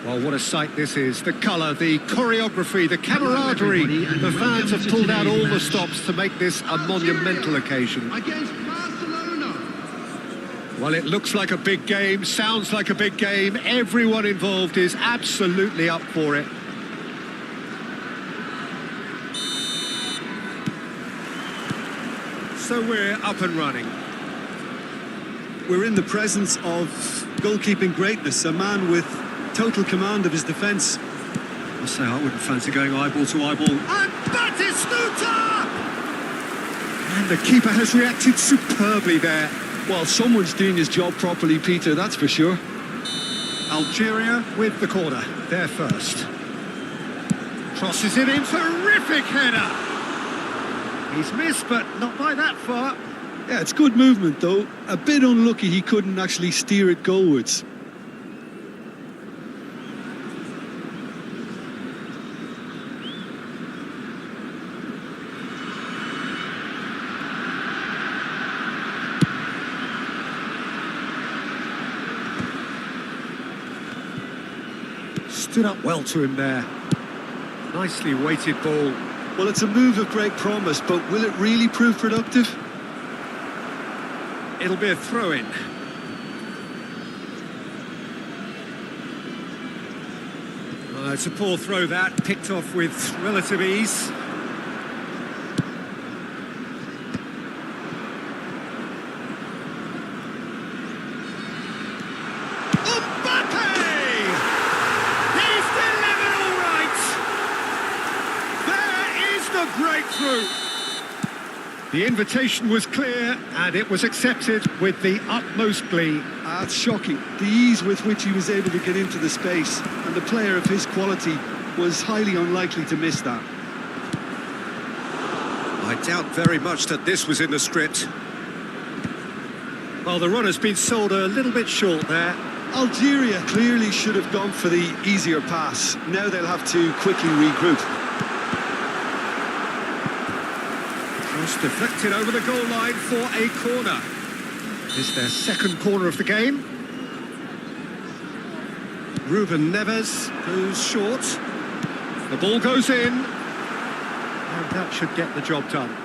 Well, what a sight this is. The colour, the choreography, the camaraderie. The fans have pulled out all the stops to make this a monumental occasion. Against Barcelona. Well, it looks like a big game, sounds like a big game. Everyone involved is absolutely up for it. So we're up and running. We're in the presence of goalkeeping greatness, a man with total command of his defence. I say I wouldn't fancy going eyeball to eyeball. And Batistuta! And the keeper has reacted superbly there. Well, someone's doing his job properly, Peter, that's for sure. Algeria with the corner, there first. Crosses it in, terrific header. He's missed, but not by that far. Yeah, it's good movement, though. A bit unlucky he couldn't actually steer it goalwards. Stood up well to him there. Nicely weighted ball. Well, it's a move of great promise, but will it really prove productive? It'll be a throw-in. It's a poor throw that, picked off with relative ease. Breakthrough. The invitation was clear and it was accepted with the utmost glee. That's shocking. The ease with which he was able to get into the space, and the player of his quality was highly unlikely to miss that. I doubt very much that this was in the script. Well, the runner's been sold a little bit short there. Algeria clearly should have gone for the easier pass. Now they'll have to quickly regroup. Cross deflected over the goal line for a corner. It's their second corner of the game. Ruben Neves goes short. The ball goes in. And that should get the job done.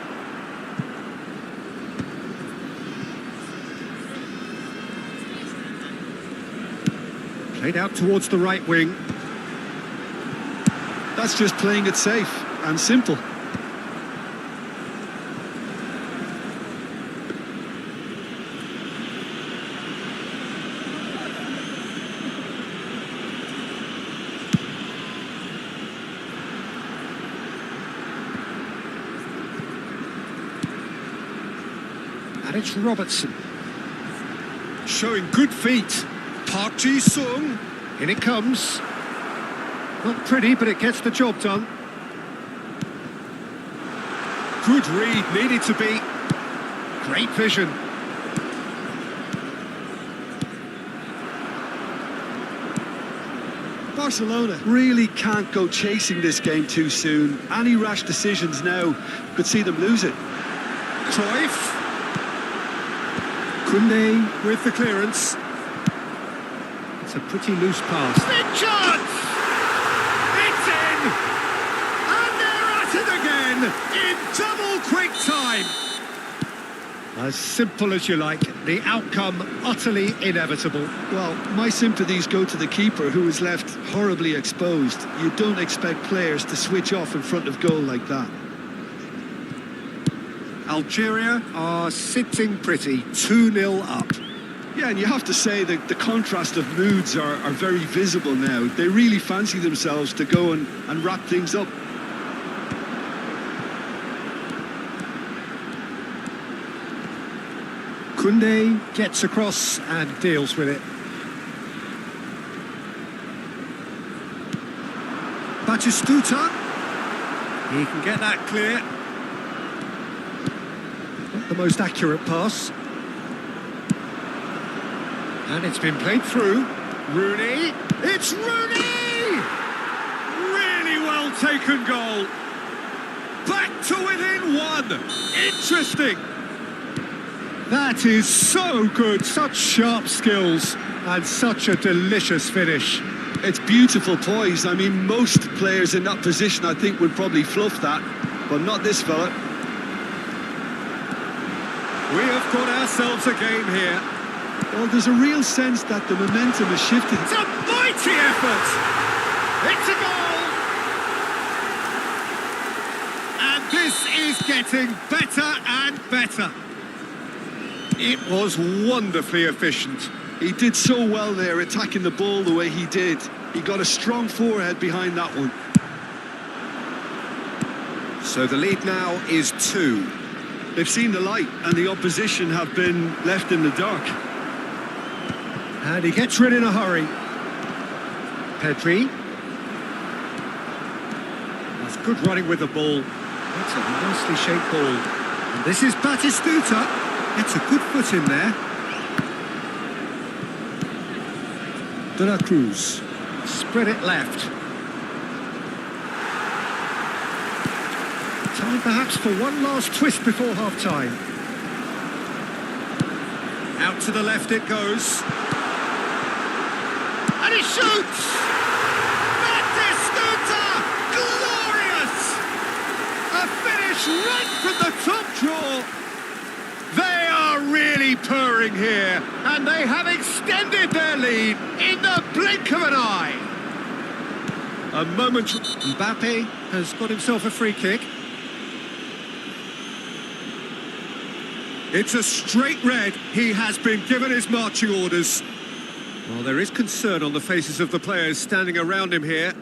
Played out towards the right wing. That's just playing it safe and simple. And it's Robertson. Showing good feet. Park Ji-sung. In it comes. Not pretty, but it gets the job done. Good read, needed to be. Great vision. Barcelona really can't go chasing this game too soon. Any rash decisions now could see them lose it. Cruyff. Koundé with the clearance. It's a pretty loose pass. Big chance! It's in! And they're at it again in double quick time. As simple as you like, the outcome utterly inevitable. Well, my sympathies go to the keeper, who was left horribly exposed. You don't expect players to switch off in front of goal like that. Algeria are sitting pretty, 2-0 up. Yeah, and you have to say that the contrast of moods are very visible now. They really fancy themselves to go and wrap things up. Koundé gets across and deals with it. Batistuta. He can get that clear. Not the most accurate pass. And it's been played through. Rooney. It's Rooney! Really well taken goal. Back to within one. Interesting. That is so good. Such sharp skills and such a delicious finish. It's beautiful poise. I mean, most players in that position, I think, would probably fluff that, but not this fella. We have got ourselves a game here. Well, there's a real sense that the momentum has shifted. It's a mighty effort! It's a goal! And this is getting better and better. It was wonderfully efficient. He did so well there, attacking the ball the way he did. He got a strong forehead behind that one. So the lead now is 2. They've seen the light, and the opposition have been left in the dark. And he gets rid in a hurry. Pedri. That's good running with the ball. That's a nicely shaped ball. And this is Batistuta. It's a good foot in there. De La Cruz. Spread it left. Time perhaps for one last twist before half-time. Out to the left it goes. And he shoots! Batistuta! Glorious! A finish right from the top draw. They are really purring here, and they have extended their lead in the blink of an eye. A moment. Mbappe has got himself a free kick. It's a straight red. He has been given his marching orders. Well, there is concern on the faces of the players standing around him here.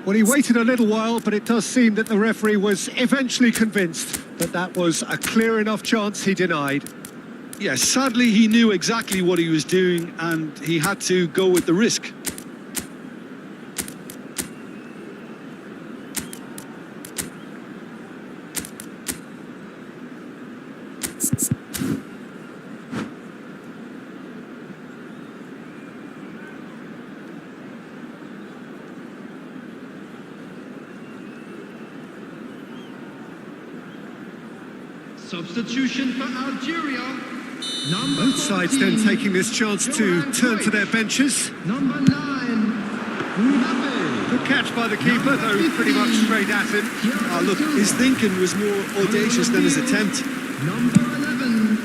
Well, he waited a little while, but it does seem that the referee was eventually convinced that that was a clear enough chance he denied. Yes, sadly he knew exactly what he was doing and he had to go with the risk. Substitution for Algeria. Both sides then taking this chance to turn to their benches. Number 9. Good catch by the keeper, though pretty much straight at him. Look, his thinking was more audacious than his attempt. Number 11.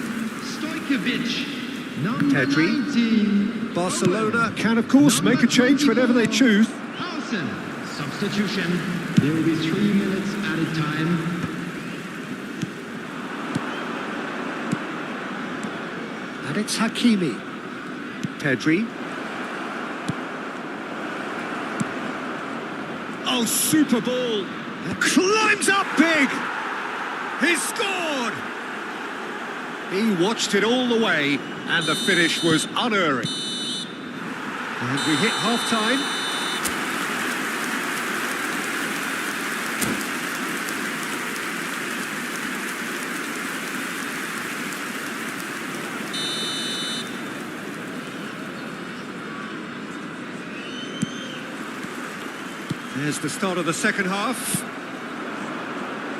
Stojkovic. Number Tedri. 19. Barcelona can, of course, make a change whenever they choose. Hausen. Substitution. There will be 3 minutes added time. And it's Hakimi. Pedri. Oh, super ball. Climbs up big. He's scored. He watched it all the way, and the finish was unerring. And we hit half-time. There's the start of the second half.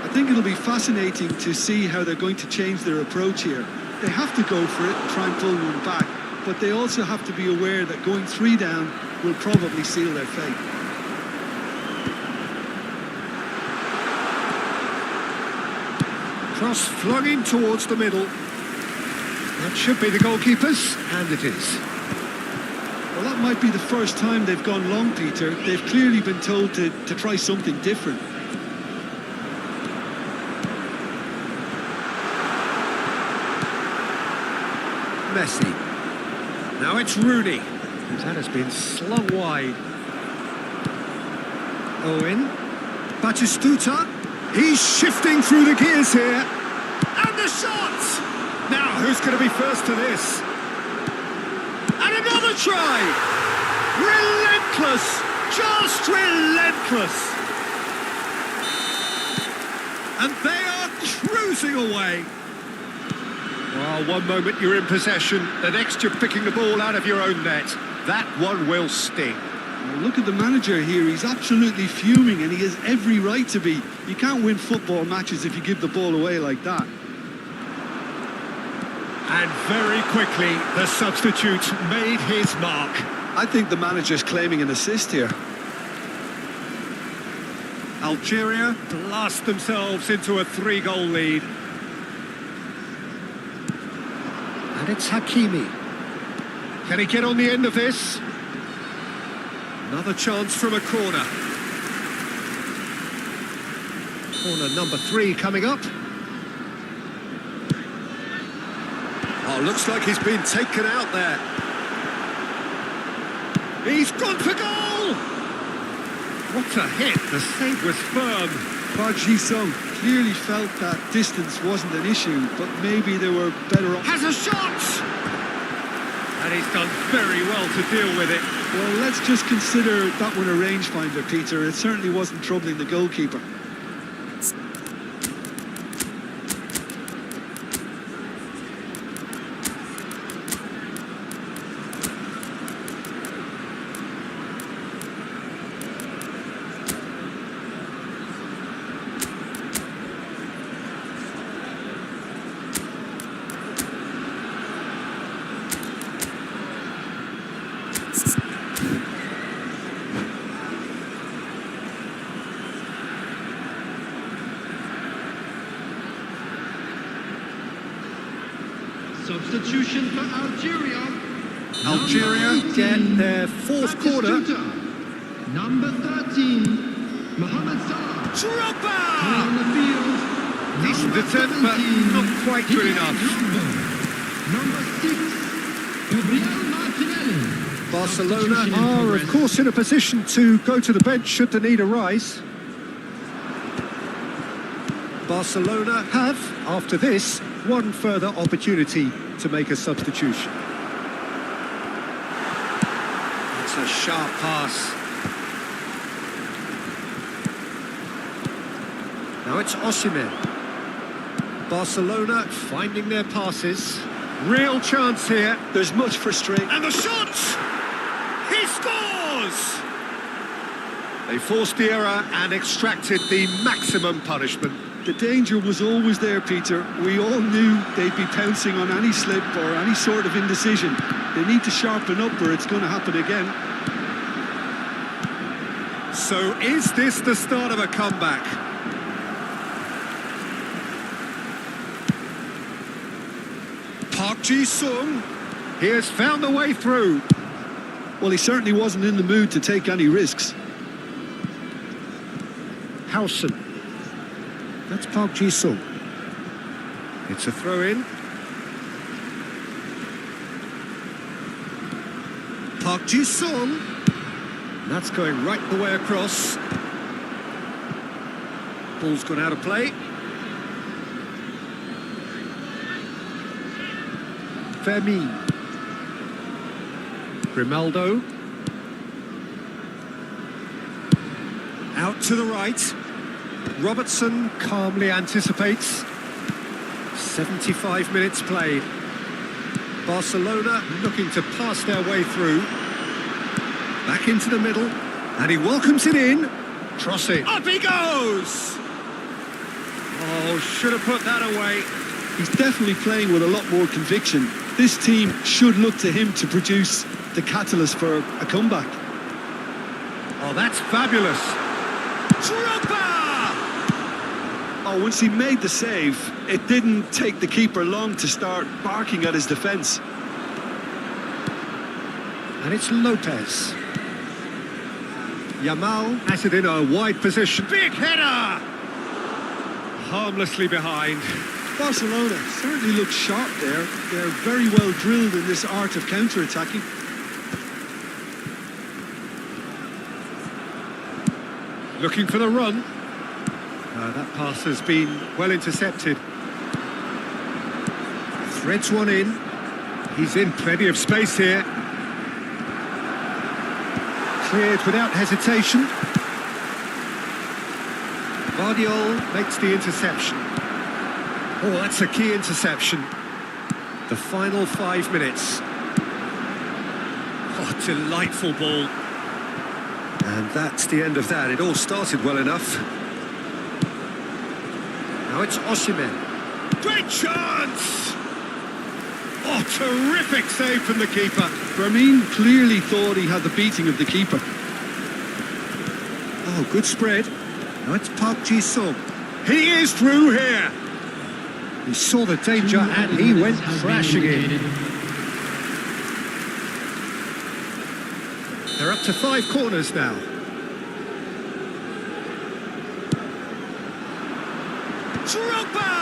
I think it'll be fascinating to see how they're going to change their approach here. They have to go for it and try and pull one back, but they also have to be aware that going 3 down will probably seal their fate. Cross flung in towards the middle. That should be the goalkeepers, and it is. Well, that might be the first time they've gone long, Peter. They've clearly been told to try something different. Messi. Now it's Rooney. That has been slung wide. Owen. Batistuta. He's shifting through the gears here. And the shot! Now, who's going to be first to this? And another try! Relentless! Just relentless! And they are cruising away. Well, one moment you're in possession, the next you're picking the ball out of your own net. That one will sting. Well, look at the manager here. He's absolutely fuming, and he has every right to be. You can't win football matches if you give the ball away like that. And very quickly, the substitute made his mark. I think the manager's claiming an assist here. Algeria blast themselves into a 3-goal lead. And it's Hakimi. Can he get on the end of this? Another chance from a corner. Corner number 3 coming up. Oh, looks like he's been taken out there. He's gone for goal! What a hit, the save was firm. Park Ji-sung clearly felt that distance wasn't an issue, but maybe there were better options. Has a shot! And he's done very well to deal with it. Well, let's just consider that one a rangefinder, Peter. It certainly wasn't troubling the goalkeeper. Substitution for Algeria. Algeria get their 4th quarter. Number 13, Mohamed Salah. Drogba! On the field. Decent attempt, but not quite good enough. Number 6, Gabriel Martinelli. Barcelona are, of course, in a position to go to the bench should the need arise. Barcelona have, after this, one further opportunity to make a substitution. It's a sharp pass. Now it's Osimhen. Barcelona finding their passes. Real chance here. There's much frustration. And the shot! He scores! They forced the error and extracted the maximum punishment. The danger was always there, Peter. We all knew they'd be pouncing on any slip or any sort of indecision. They need to sharpen up or it's going to happen again. So is this the start of a comeback? Park Ji-sung, he has found the way through. Well, he certainly wasn't in the mood to take any risks. Howson. That's Park Ji-sung. It's a throw-in. Park Ji-sung. That's going right the way across. Ball's gone out of play. Fermin. Grimaldo. Out to the right. Robertson calmly anticipates. 75 minutes played. Barcelona looking to pass their way through. Back into the middle. And he welcomes it in. Cross it. Up he goes! Oh, should have put that away. He's definitely playing with a lot more conviction. This team should look to him to produce the catalyst for a comeback. Oh, that's fabulous. Drogba! Oh, once he made the save, it didn't take the keeper long to start barking at his defence. And it's Lopez. Yamal has it in a wide position. Big header! Harmlessly behind. Barcelona certainly look sharp there. They're very well drilled in this art of counter-attacking. Looking for the run. That pass has been well intercepted. Threads one in. He's in plenty of space here. Cleared without hesitation. Guardiola makes the interception. Oh, that's a key interception. The final 5 minutes. Oh, delightful ball. And that's the end of that. It all started well enough. Now it's Osimhen. Great chance! Oh, terrific save from the keeper. Fermin clearly thought he had the beating of the keeper. Oh, good spread. Now it's Park Ji-sung. He is through here. He saw the danger and he went crashing in. They're up to 5 corners now. Drogba!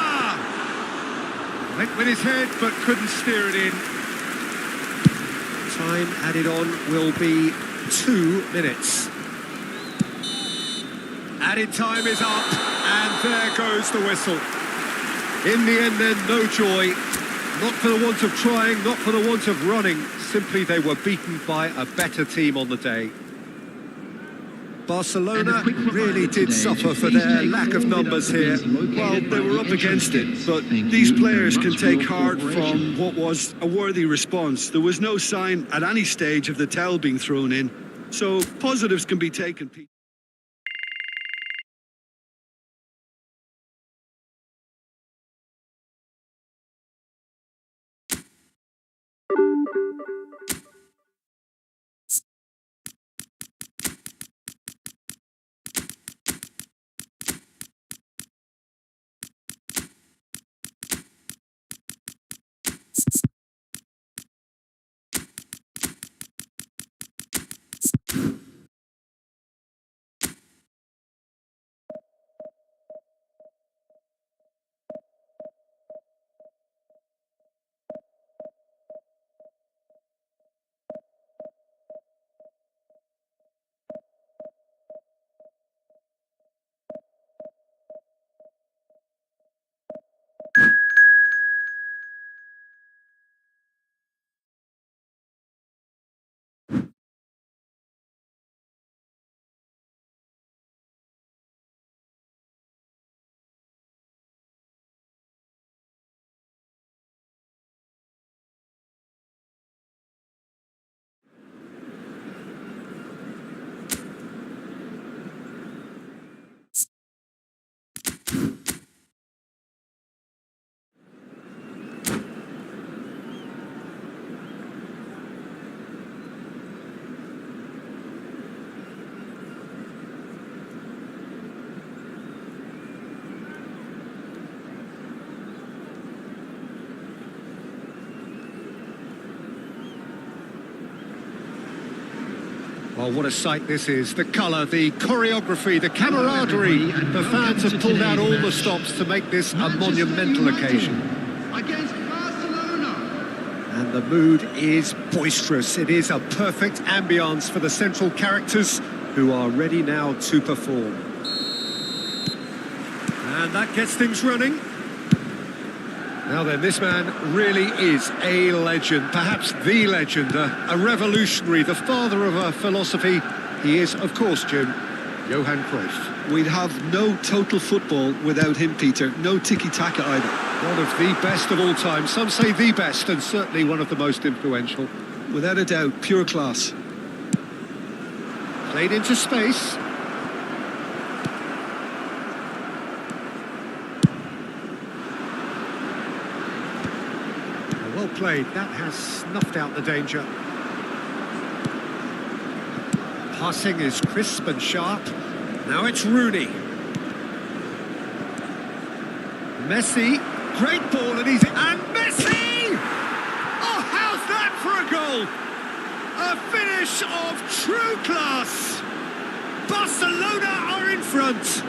Went with his head but couldn't steer it in. Time added on will be 2 minutes. Added time is up and there goes the whistle. In the end then, no joy. Not for the want of trying, not for the want of running. Simply they were beaten by a better team on the day. Barcelona really did suffer for their lack of numbers here. Well, they were up against it, but these players can take heart from what was a worthy response. There was no sign at any stage of the towel being thrown in, so positives can be taken. Well, what a sight this is. The colour, the choreography, the camaraderie. The fans have pulled out all the stops to make this a monumental occasion. Against Barcelona. And the mood is boisterous. It is a perfect ambience for the central characters who are ready now to perform. And that gets things running. Now then, this man really is a legend, perhaps the legend, a revolutionary, the father of a philosophy. He is, of course, Jim, Johan Cruyff. We'd have no total football without him, Peter. No tiki-taka either. One of the best of all time. Some say the best, and certainly one of the most influential. Without a doubt, pure class. Played into space. Well played. That has snuffed out the danger. Passing is crisp and sharp. Now it's Rooney. Messi. Great ball, and Messi! Oh, how's that for a goal? A finish of true class. Barcelona are in front.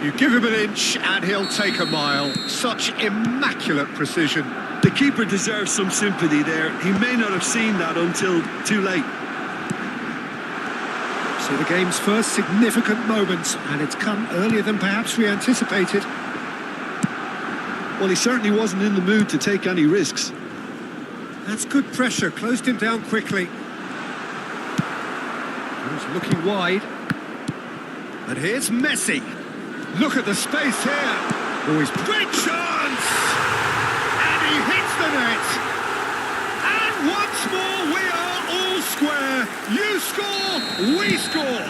You give him an inch and he'll take a mile. Such immaculate precision. The keeper deserves some sympathy there. He may not have seen that until too late. So the game's first significant moment, and it's come earlier than perhaps we anticipated. Well, he certainly wasn't in the mood to take any risks. That's good pressure, closed him down quickly. He's looking wide. And here's Messi. Look at the space here. Oh, he's great chance! And he hits the net. And once more we are all square. You score, we score.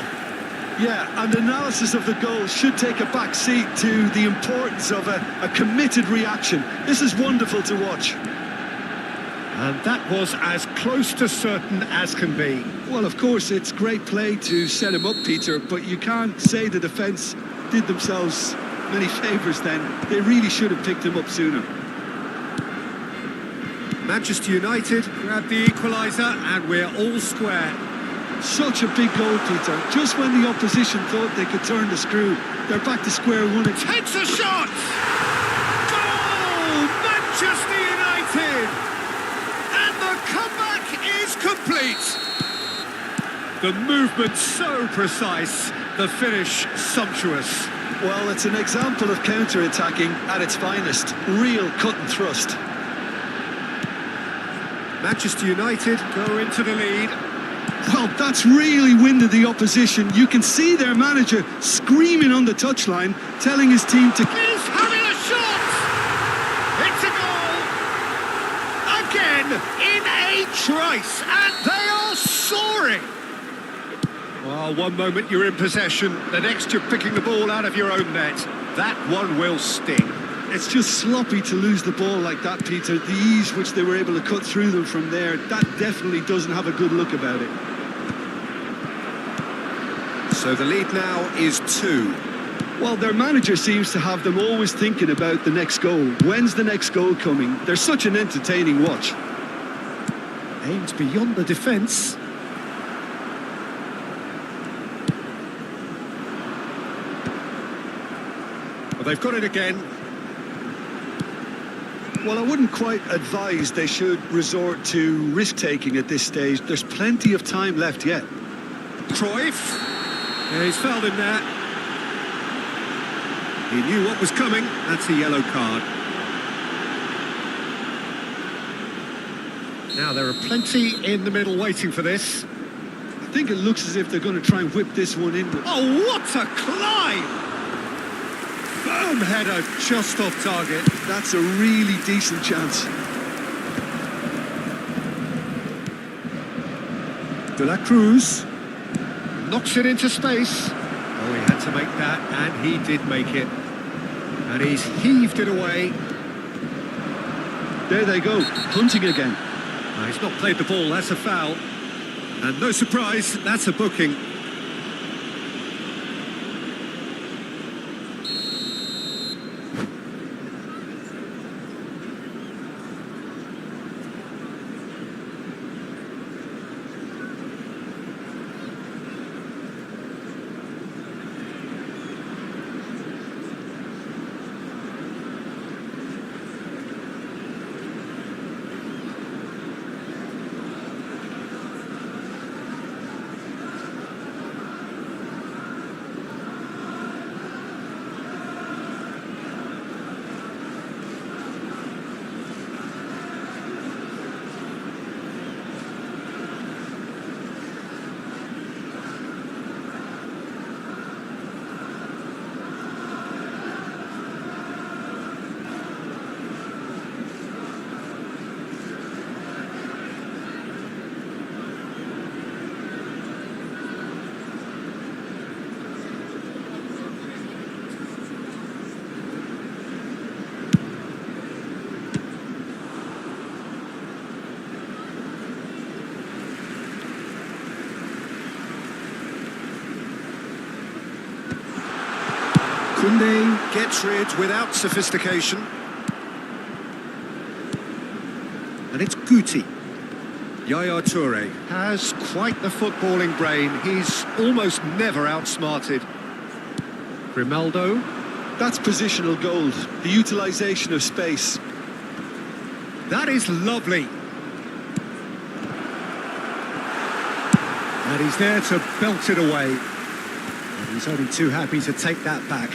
Yeah, and analysis of the goal should take a back seat to the importance of a committed reaction. This is wonderful to watch. And that was as close to certain as can be. Well, of course, it's great play to set him up, Peter, but you can't say the defence did themselves many favours then. They really should have picked him up sooner. Manchester United grab the equaliser and we're all square. Such a big goal, Peter. Just when the opposition thought they could turn the screw, they're back to square one. Takes a shot! Goal! Manchester United! And the comeback is complete. The movement so precise, the finish sumptuous. Well, it's an example of counter-attacking at its finest. Real cut and thrust. Manchester United go into the lead. Well, that's really winded the opposition. You can see their manager screaming on the touchline, telling his team to... He's having a shot! It's a goal! Again, in a trice, and they are soaring! Well, one moment you're in possession, the next you're picking the ball out of your own net. That one will sting. It's just sloppy to lose the ball like that, Peter. The ease which they were able to cut through them from there, that definitely doesn't have a good look about it. So the lead now is 2. Well, their manager seems to have them always thinking about the next goal. When's the next goal coming? They're such an entertaining watch. Aims beyond the defence. Well, they've got it again. Well, I wouldn't quite advise they should resort to risk-taking at this stage. There's plenty of time left yet. Cruyff. Yeah, he's fouled him there. He knew what was coming. That's a yellow card. Now, there are plenty in the middle waiting for this. I think it looks as if they're going to try and whip this one in. Oh, what a climb! Firm header just off target. That's a really decent chance. De la Cruz knocks it into space. Oh, he had to make that, and he did make it. And he's heaved it away. There they go, punting again. He's not played the ball, that's a foul. And no surprise, that's a booking. Kunde gets rid without sophistication. And it's Guti. Yaya Toure has quite the footballing brain. He's almost never outsmarted. Grimaldo. That's positional gold, the utilisation of space. That is lovely. And he's there to belt it away. And he's only too happy to take that back.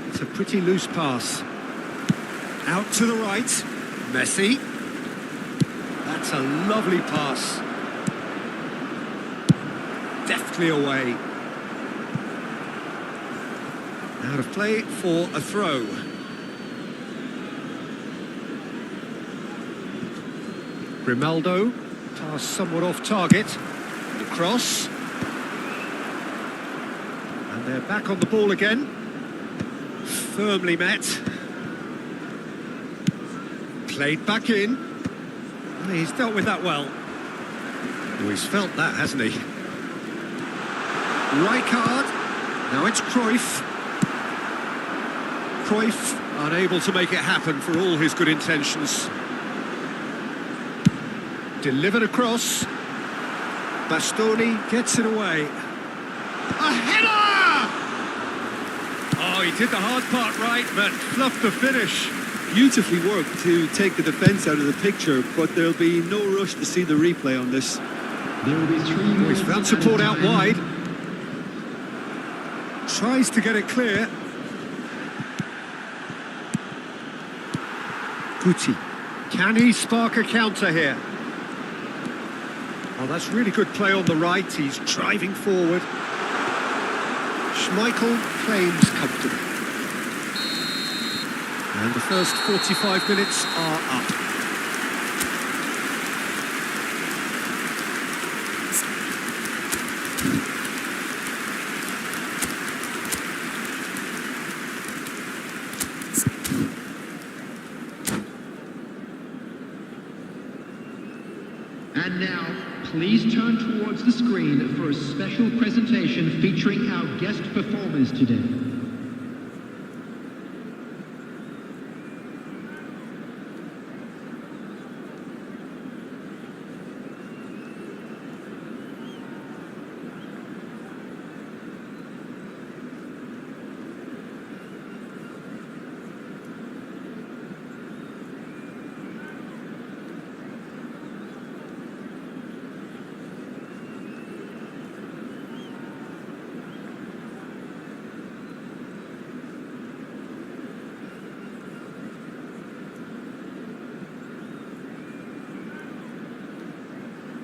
It's a pretty loose pass. Out to the right. Messi. That's a lovely pass. Deftly away. Out of play for a throw. Grimaldo. Pass somewhat off target. The cross. And they're back on the ball again. Firmly met. Played back in. And he's dealt with that well. Oh, he's felt that, hasn't he? Rijkaard. Now it's Cruyff. Cruyff unable to make it happen for all his good intentions. Delivered across. Bastoni gets it away. A header! Oh, he did the hard part right, but fluffed the finish. Beautifully worked to take the defence out of the picture, but there'll be no rush to see the replay on this. There will be 3 Oh, minutes. he's found support out wide. Tries to get it clear. Guti. Can he spark a counter here? Oh, that's really good play on the right. He's driving forward. Schmeichel claims comfortably. And the first 45 minutes are up. And now, please turn towards the screen for a special presentation featuring our guest performers today.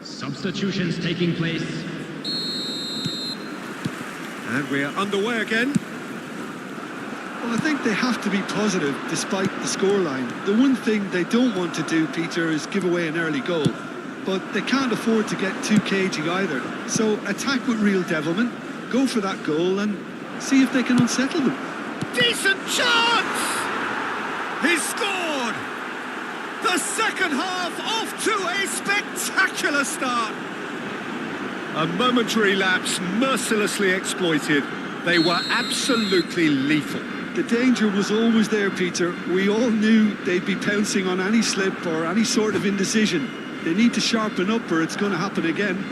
Substitutions taking place. And we are underway again. Well, I think they have to be positive despite the scoreline. The one thing they don't want to do, Peter, is give away an early goal. But they can't afford to get too cagey either. So attack with real devilment, go for that goal and see if they can unsettle them. Decent chance! He's scored! The second half off to a spectacular start. A momentary lapse mercilessly exploited. They were absolutely lethal. The danger was always there, Peter. We all knew they'd be pouncing on any slip or any sort of indecision. They need to sharpen up or it's going to happen again.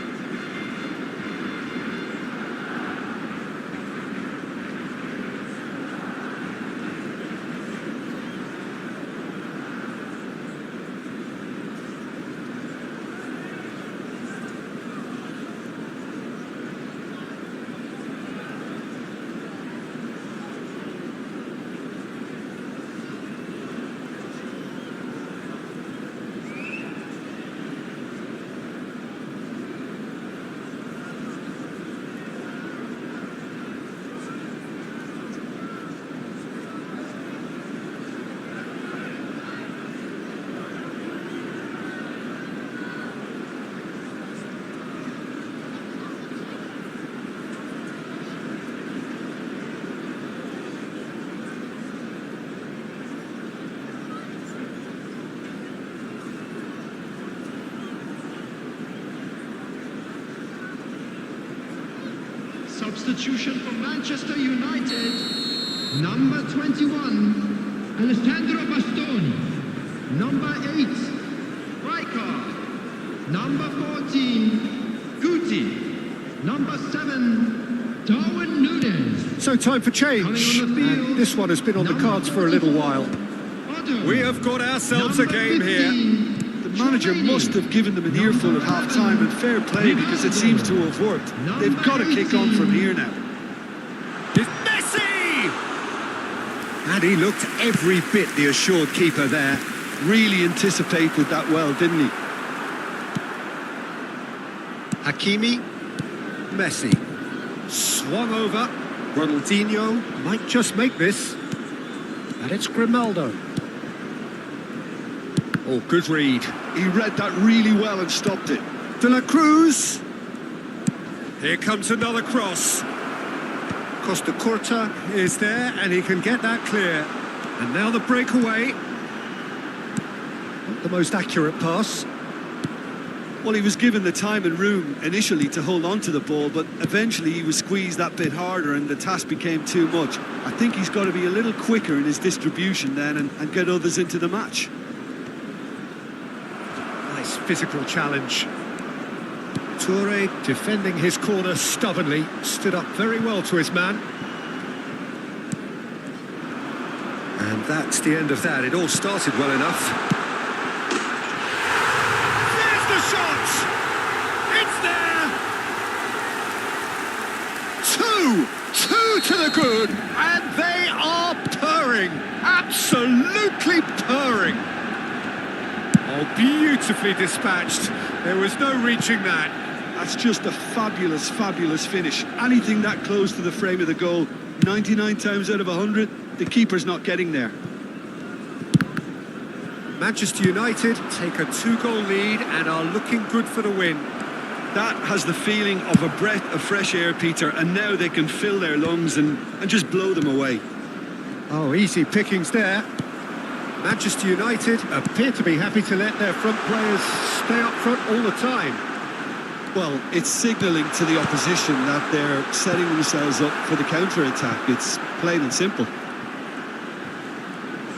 substitution for Manchester United. Number 21, Alessandro Bastoni. Number 8, Rijkaard. Number 14, Guti. Number 7, Darwin Núñez. So time for change. Coming on the field, And this one has been on the number cards for a little while. Otto. We have got ourselves a Number game here. 15, The manager Giovanni. must have given them an earful at half-time, and fair play because it seems to have worked. They've got to kick on from here now. It's Messi! And he looked every bit the assured keeper there. Really anticipated that well, didn't he? Hakimi, Messi, swung over. Ronaldinho might just make this. And it's Grimaldo. Oh, good read. He read that really well and stopped it. De La Cruz. Here comes another cross. Costa Curta is there and he can get that clear. And now the breakaway. Not the most accurate pass. Well, he was given the time and room initially to hold on to the ball, but eventually he was squeezed that bit harder and the task became too much. I think he's got to be a little quicker in his distribution then and get others into the match. Nice physical challenge. Toure defending his corner stubbornly, stood up very well to his man. And that's the end of that. It all started well enough. There's the shot! It's there! Two to the good, and they are purring, absolutely purring. Oh, beautifully dispatched. There was no reaching that. That's just a fabulous, fabulous finish. Anything that close to the frame of the goal, 99 times out of 100, the keeper's not getting there. Manchester United take a 2-goal lead and are looking good for the win. That has the feeling of a breath of fresh air, Peter, and now they can fill their lungs and just blow them away. Oh, easy pickings there. Manchester United appear to be happy to let their front players stay up front all the time. Well, it's signalling to the opposition that they're setting themselves up for the counter-attack. It's plain and simple.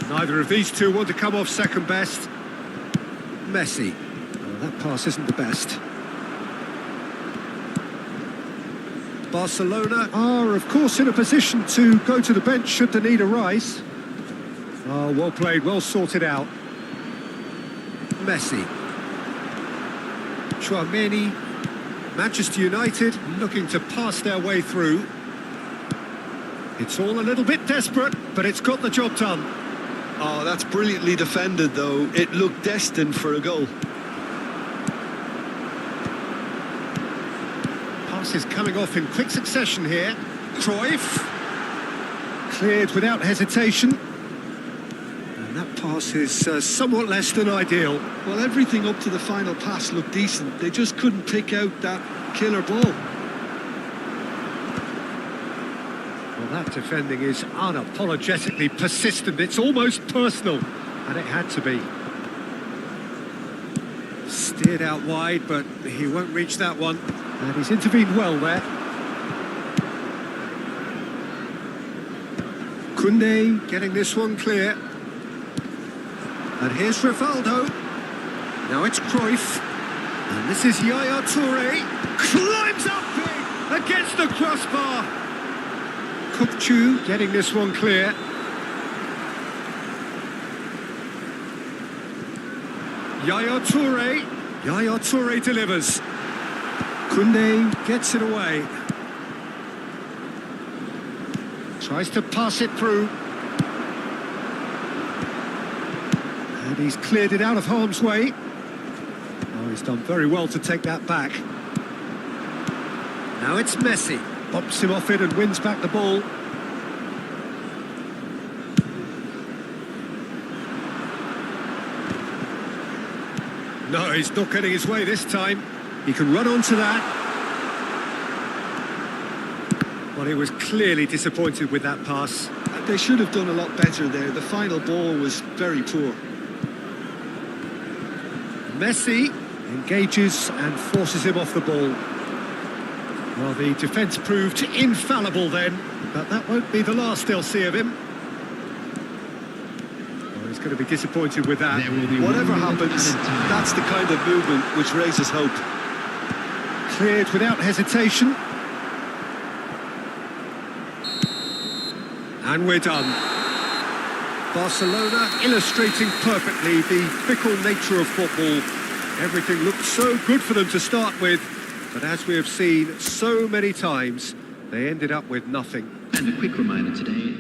Neither of these two want to come off second best. Messi. Oh, that pass isn't the best. Barcelona are, of course, in a position to go to the bench should the need arise. Oh, well played, well sorted out. Messi. Tchouaméni. Manchester United looking to pass their way through. It's all a little bit desperate, but it's got the job done. Oh, that's brilliantly defended, though. It looked destined for a goal. Passes coming off in quick succession here. Cruyff. Cleared without hesitation. And that pass is somewhat less than ideal. Well, everything up to the final pass looked decent. They just couldn't pick out that killer ball. Well, that defending is unapologetically persistent. It's almost personal, and it had to be. Steered out wide, but he won't reach that one. And he's intervened well there. Koundé getting this one clear. And here's Rivaldo. Now it's Cruyff. And this is Yaya Toure. Climbs up big against the crossbar. Kupchu getting this one clear. Yaya Toure. Yaya Toure delivers. Koundé gets it away. Tries to pass it through. And he's cleared it out of harm's way. Oh, he's done very well to take that back. Now it's Messi. Bumps him off it and wins back the ball. No, he's not getting his way this time. He can run onto that. Well, he was clearly disappointed with that pass. They should have done a lot better there. The final ball was very poor. Messi engages and forces him off the ball. Well, the defence proved infallible then, but that won't be the last they'll see of him. Well, he's going to be disappointed with that. There will be Whatever 1 minute happens, added time. that's the kind of movement which raises hope. Cleared without hesitation. And we're done. Barcelona illustrating perfectly the fickle nature of football. Everything looked so good for them to start with, but as we have seen so many times, they ended up with nothing. And a quick reminder today.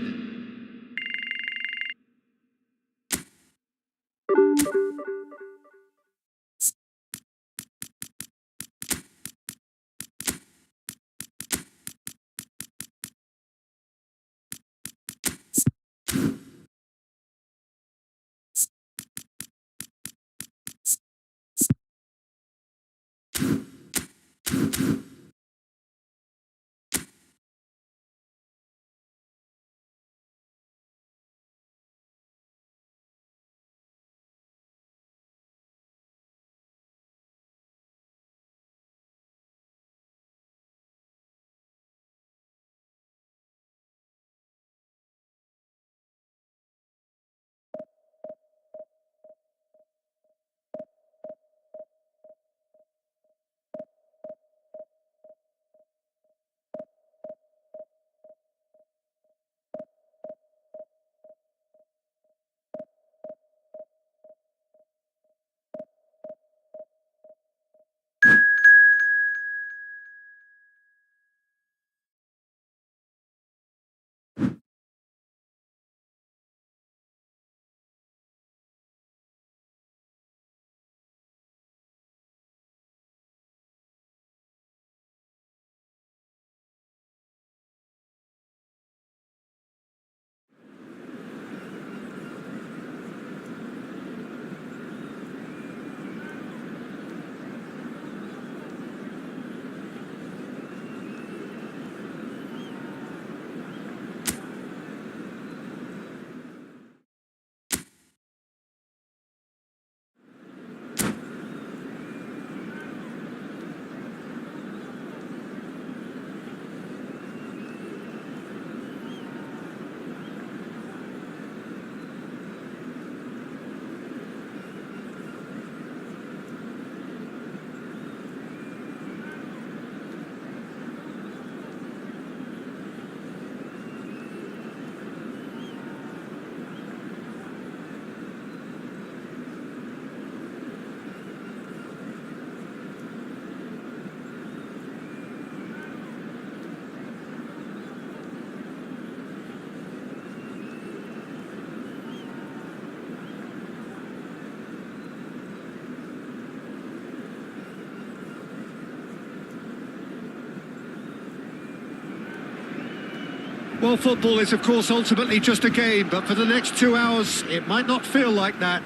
Well, football is, of course, ultimately just a game, but for the next 2 hours, it might not feel like that.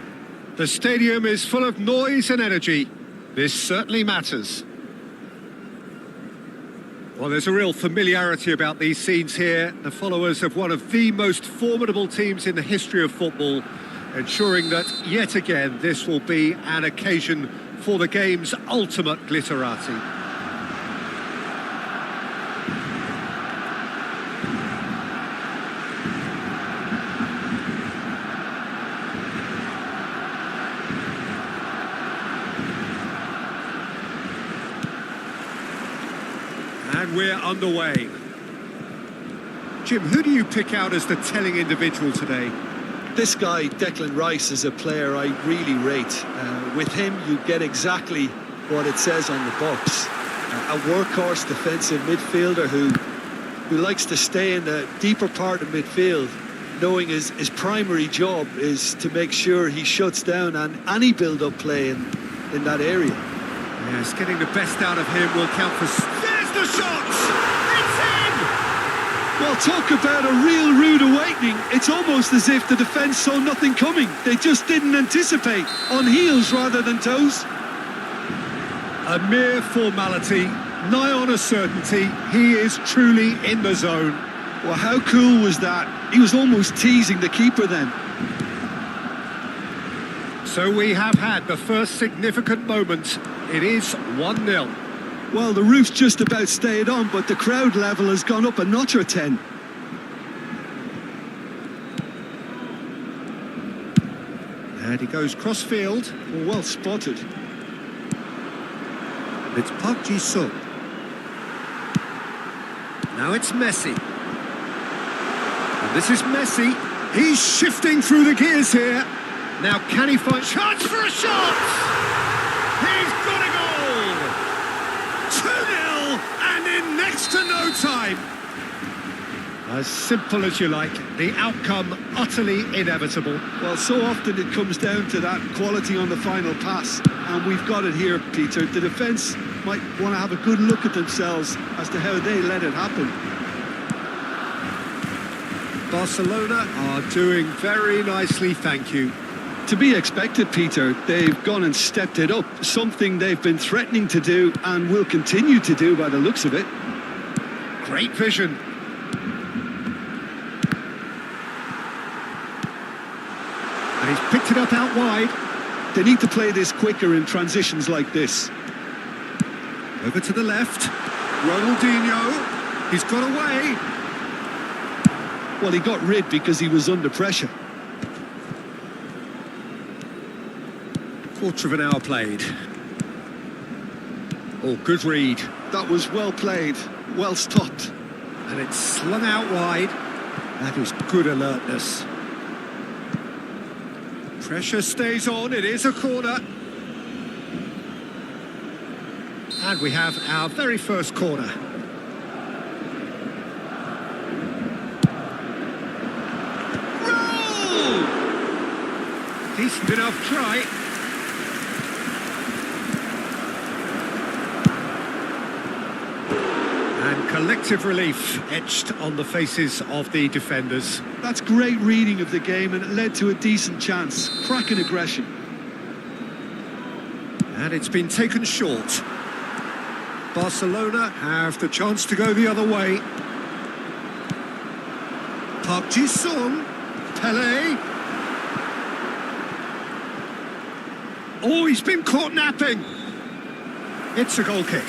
The stadium is full of noise and energy. This certainly matters. Well, there's a real familiarity about these scenes here. The followers of one of the most formidable teams in the history of football, ensuring that, yet again, this will be an occasion for the game's ultimate glitterati. And we're underway. Jim, who do you pick out as the telling individual today? This guy, Declan Rice, is a player I really rate. With him, you get exactly what it says on the box. A workhorse defensive midfielder who likes to stay in the deeper part of midfield, knowing his primary job is to make sure he shuts down any build-up play in that area. Yes, getting the best out of him will count for... There's the shot! It's in! Well, talk about a real rude awakening. It's almost as if the defence saw nothing coming. They just didn't anticipate. On heels rather than toes. A mere formality, nigh on a certainty. He is truly in the zone. Well, how cool was that? He was almost teasing the keeper then. So we have had the first significant moment. It is 1-0. Well, the roof's just about stayed on, but the crowd level has gone up a notch or 10. And he goes cross-field. Well spotted. It's Park Ji-sung. Now it's Messi. And this is Messi. He's shifting through the gears here. Now can he find chance for a shot? He's got a goal! 2-0 and in next to no time. As simple as you like, the outcome utterly inevitable. Well, so often it comes down to that quality on the final pass, and we've got it here, Peter. The defence might want to have a good look at themselves as to how they let it happen. Barcelona are doing very nicely, thank you. To be expected, Peter. They've gone and stepped it up, something they've been threatening to do and will continue to do by the looks of it. Great vision. And he's picked it up out wide. They need to play this quicker in transitions like this. Over to the left. Ronaldinho. He's got away. Well, he got rid because he was under pressure. Quarter of an hour played. Oh, good read. That was well played, well stopped. And it's slung out wide. That is good alertness. Pressure stays on, it is a corner. And we have our very first corner. Goal! Decent enough try. And collective relief etched on the faces of the defenders. That's great reading of the game, and it led to a decent chance. Cracking aggression. And it's been taken short. Barcelona have the chance to go the other way. Park Ji-sung. Pele. Oh, he's been caught napping. It's a goal kick.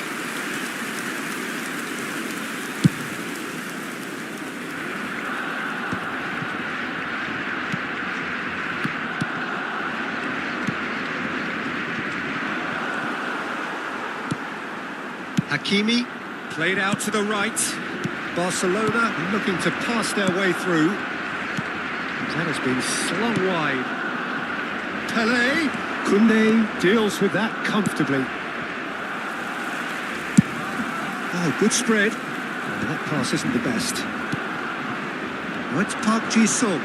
Hakimi, played out to the right. Barcelona looking to pass their way through. That has been slung wide. Pele, Koundé deals with that comfortably. Oh, good spread. Oh, that pass isn't the best. Now it's Park Ji-sung.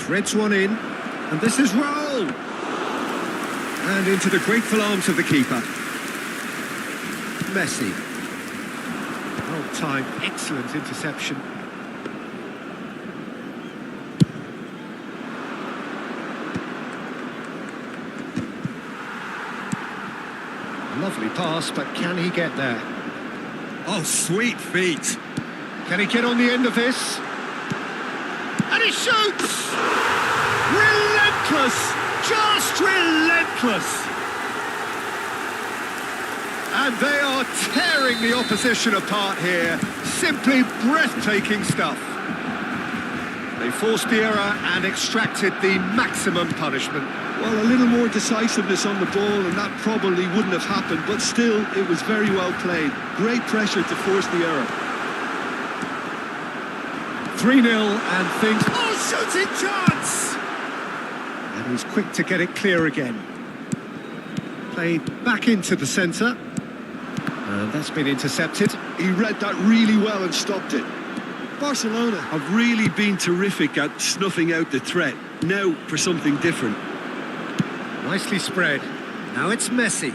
Threads one in, and this is roll. And into the grateful arms of the keeper. Messi. Well timed, excellent interception. Lovely pass, but can he get there? Oh, sweet feet. Can he get on the end of this? And he shoots! Relentless! Just relentless! And they are tearing the opposition apart here. Simply breathtaking stuff. They forced the error and extracted the maximum punishment. Well, a little more decisiveness on the ball, and that probably wouldn't have happened, but still, it was very well played. Great pressure to force the error. 3-0 and things... Oh, shooting chance! And he's quick to get it clear again. Played back into the centre. And that's been intercepted. He read that really well and stopped it. Barcelona have really been terrific at snuffing out the threat. Now for something different. Nicely spread. Now it's Messi.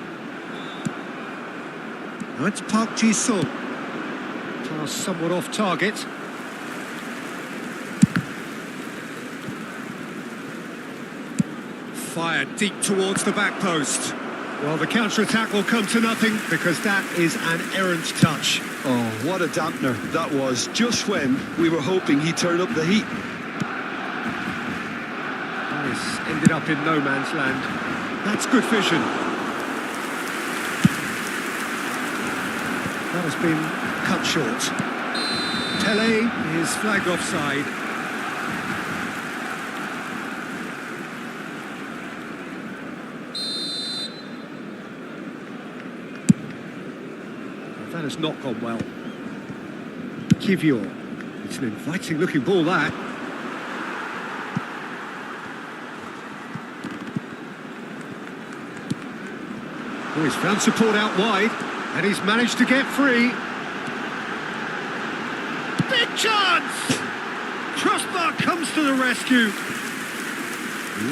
Now it's Park Ji-sung. Pass somewhat off target. Fired deep towards the back post. Well, the counter-attack will come to nothing because that is an errant touch. Oh, what a dampener that was, just when we were hoping he'd turn up the heat. This ended up in no man's land. That's good vision. That has been cut short. Pele is flagged offside. That has not gone well. Kivior. It's an inviting looking ball, that. Oh, he's found support out wide, and he's managed to get free. Big chance! Crossbar comes to the rescue.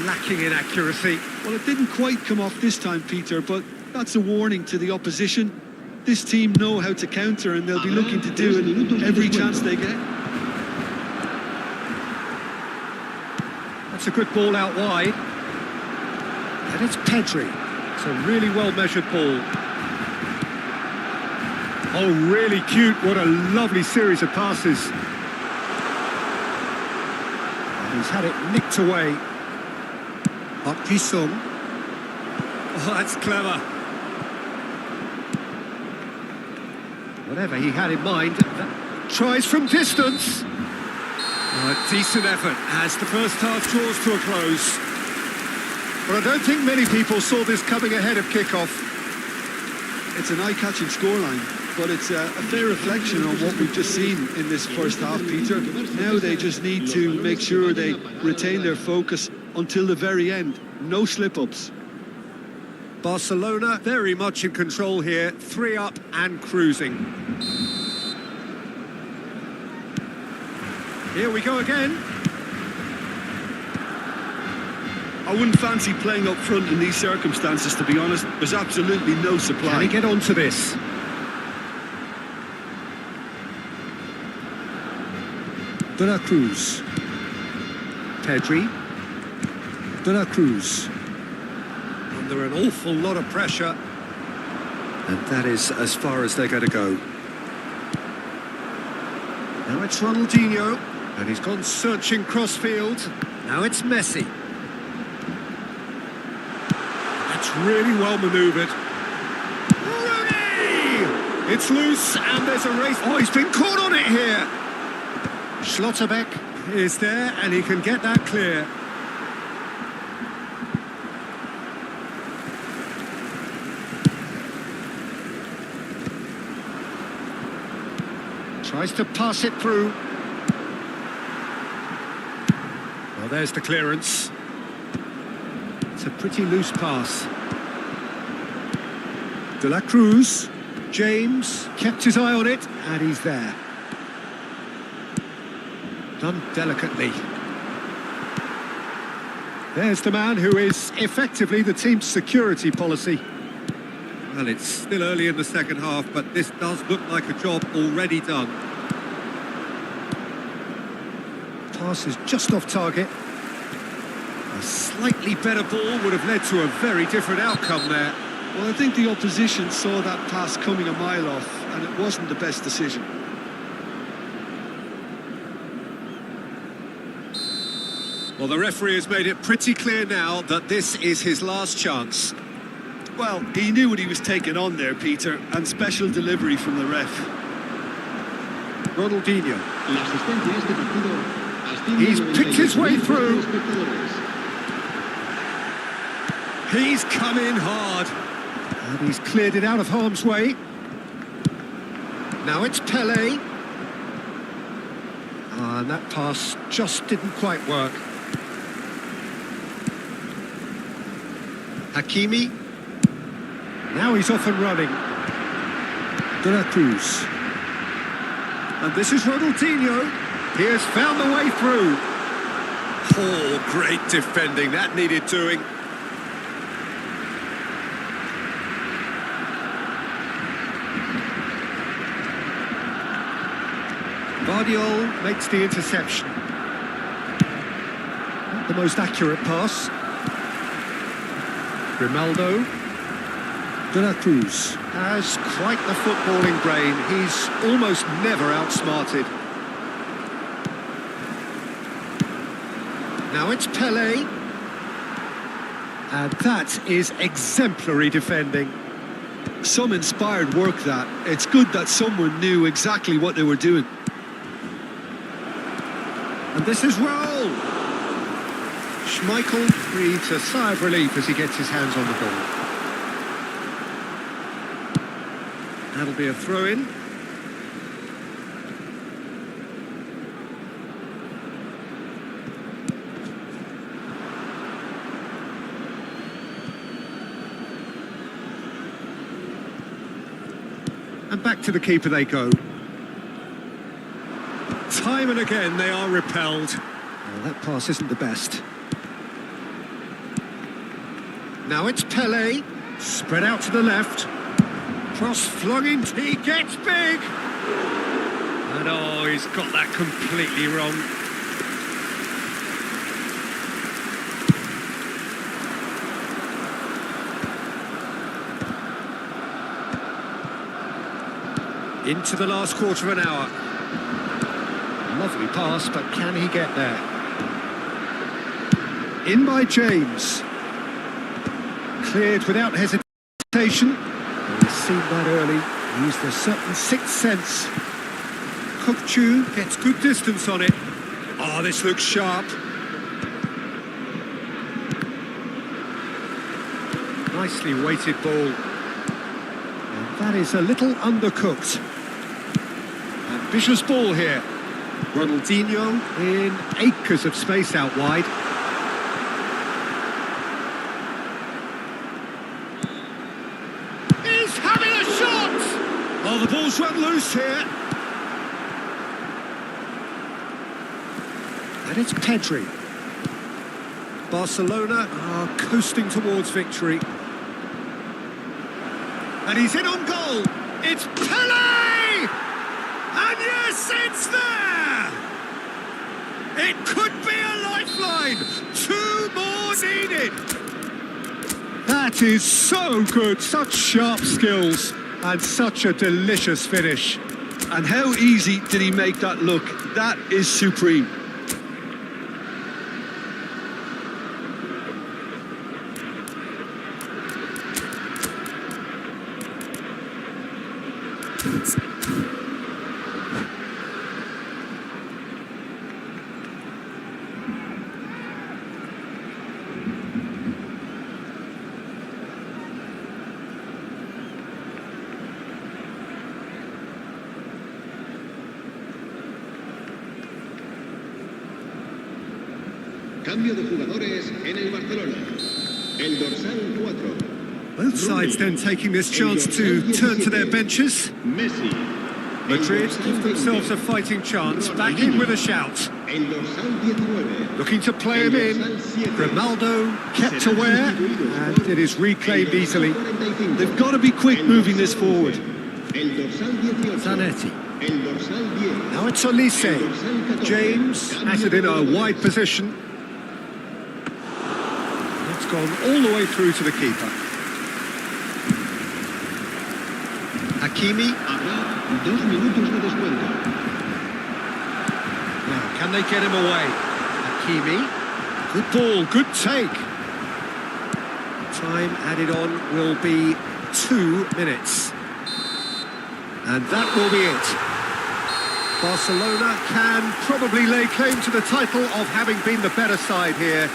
Lacking in accuracy. Well, it didn't quite come off this time, Peter, but that's a warning to the opposition. This team know how to counter, and they'll be looking to do it every chance they get. That's a good ball out wide. And it's Pedri. It's a really well-measured ball. Oh, really cute. What a lovely series of passes. And he's had it nicked away. Up Ji-sung. Oh, that's clever. Whatever he had in mind. Tries from distance. A decent effort as the first half draws to a close. But I don't think many people saw this coming ahead of kick-off. It's an eye-catching scoreline, but it's a fair reflection on what we've just seen in this first half, Peter. Now they just need to make sure they retain their focus until the very end. No slip-ups. Barcelona very much in control here, 3 up and cruising. Here we go again. I wouldn't fancy playing up front in these circumstances, to be honest. There's absolutely no supply. Can he get onto this? De La Cruz. Pedri. De La Cruz. Under an awful lot of pressure. And that is as far as they're going to go. Now it's Ronaldinho. And he's gone searching crossfield. Now it's Messi. That's really well manoeuvred. Rooney! It's loose and there's a race. Oh, he's been caught on it here. Schlotterbeck is there and he can get that clear. Tries to pass it through. Well, there's the clearance. It's a pretty loose pass. De La Cruz. James kept his eye on it, and he's there. Done delicately. There's the man who is effectively the team's security policy. Well, it's still early in the second half, but this does look like a job already done. Pass is just off target. A slightly better ball would have led to a very different outcome there. Well, I think the opposition saw that pass coming a mile off, and it wasn't the best decision. Well, the referee has made it pretty clear now that this is his last chance. Well, he knew what he was taking on there, Peter, and special delivery from the ref. Ronaldinho. He's picked his way through. He's come in hard. And he's cleared it out of harm's way. Now it's Pele. And that pass just didn't quite work. Hakimi. Now he's off and running. De La Cruz. And this is Ronaldinho. He has found the way through. Oh, great defending. That needed doing. Guardiola makes the interception. Not the most accurate pass. Grimaldo. De La Cruz has quite the footballing brain. He's almost never outsmarted. Now it's Pele. And that is exemplary defending. some inspired work that. It's good that someone knew exactly what they were doing. And this is Roll. Schmeichel breathes a sigh of relief as he gets his hands on the ball. That'll be a throw-in. And back to the keeper they go. Time and again they are repelled. Well, that pass isn't the best. Now it's Pelé, spread out to the left. Cross flung in, he gets big! And oh, he's got that completely wrong. Into the last quarter of an hour. Lovely pass, but can he get there? In by James. Cleared without hesitation. He's seen that early. Used a certain sixth sense. Kukchu gets good distance on it. Oh, this looks sharp. Nicely weighted ball. And that is a little undercooked. Ambitious ball here. Ronaldinho in acres of space out wide. He's having a shot! Oh, the ball's run loose here. And it's Pedri. Barcelona are coasting towards victory. And he's in on goal. It's Pelé! And yes, it's there! It could be a lifeline. 2 more needed. That is so good. Such sharp skills and such a delicious finish. And how easy did he make that look? That is supreme. Cambio de jugadores en el Barcelona. El dorsal 4. Both sides then taking this chance to turn to their benches. Messi. Madrid give themselves a fighting chance, back in with a shout. El dorsal 19. Looking to play him in. Ronaldo kept aware, and it is reclaimed easily. They've got to be quick moving this forward. El dorsal 18. Zanetti. El dorsal 10. Now it's Olise. James has it in a wide position. It's gone all the way through to the keeper. Hakimi. Habrá 2 minutos de descuento. Now, can they get him away? Hakimi. Good ball, good take. Time added on will be 2 minutes. And that will be it. Barcelona can probably lay claim to the title of having been the better side here.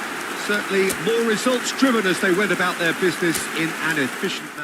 Certainly more results driven as they went about their business in an efficient manner.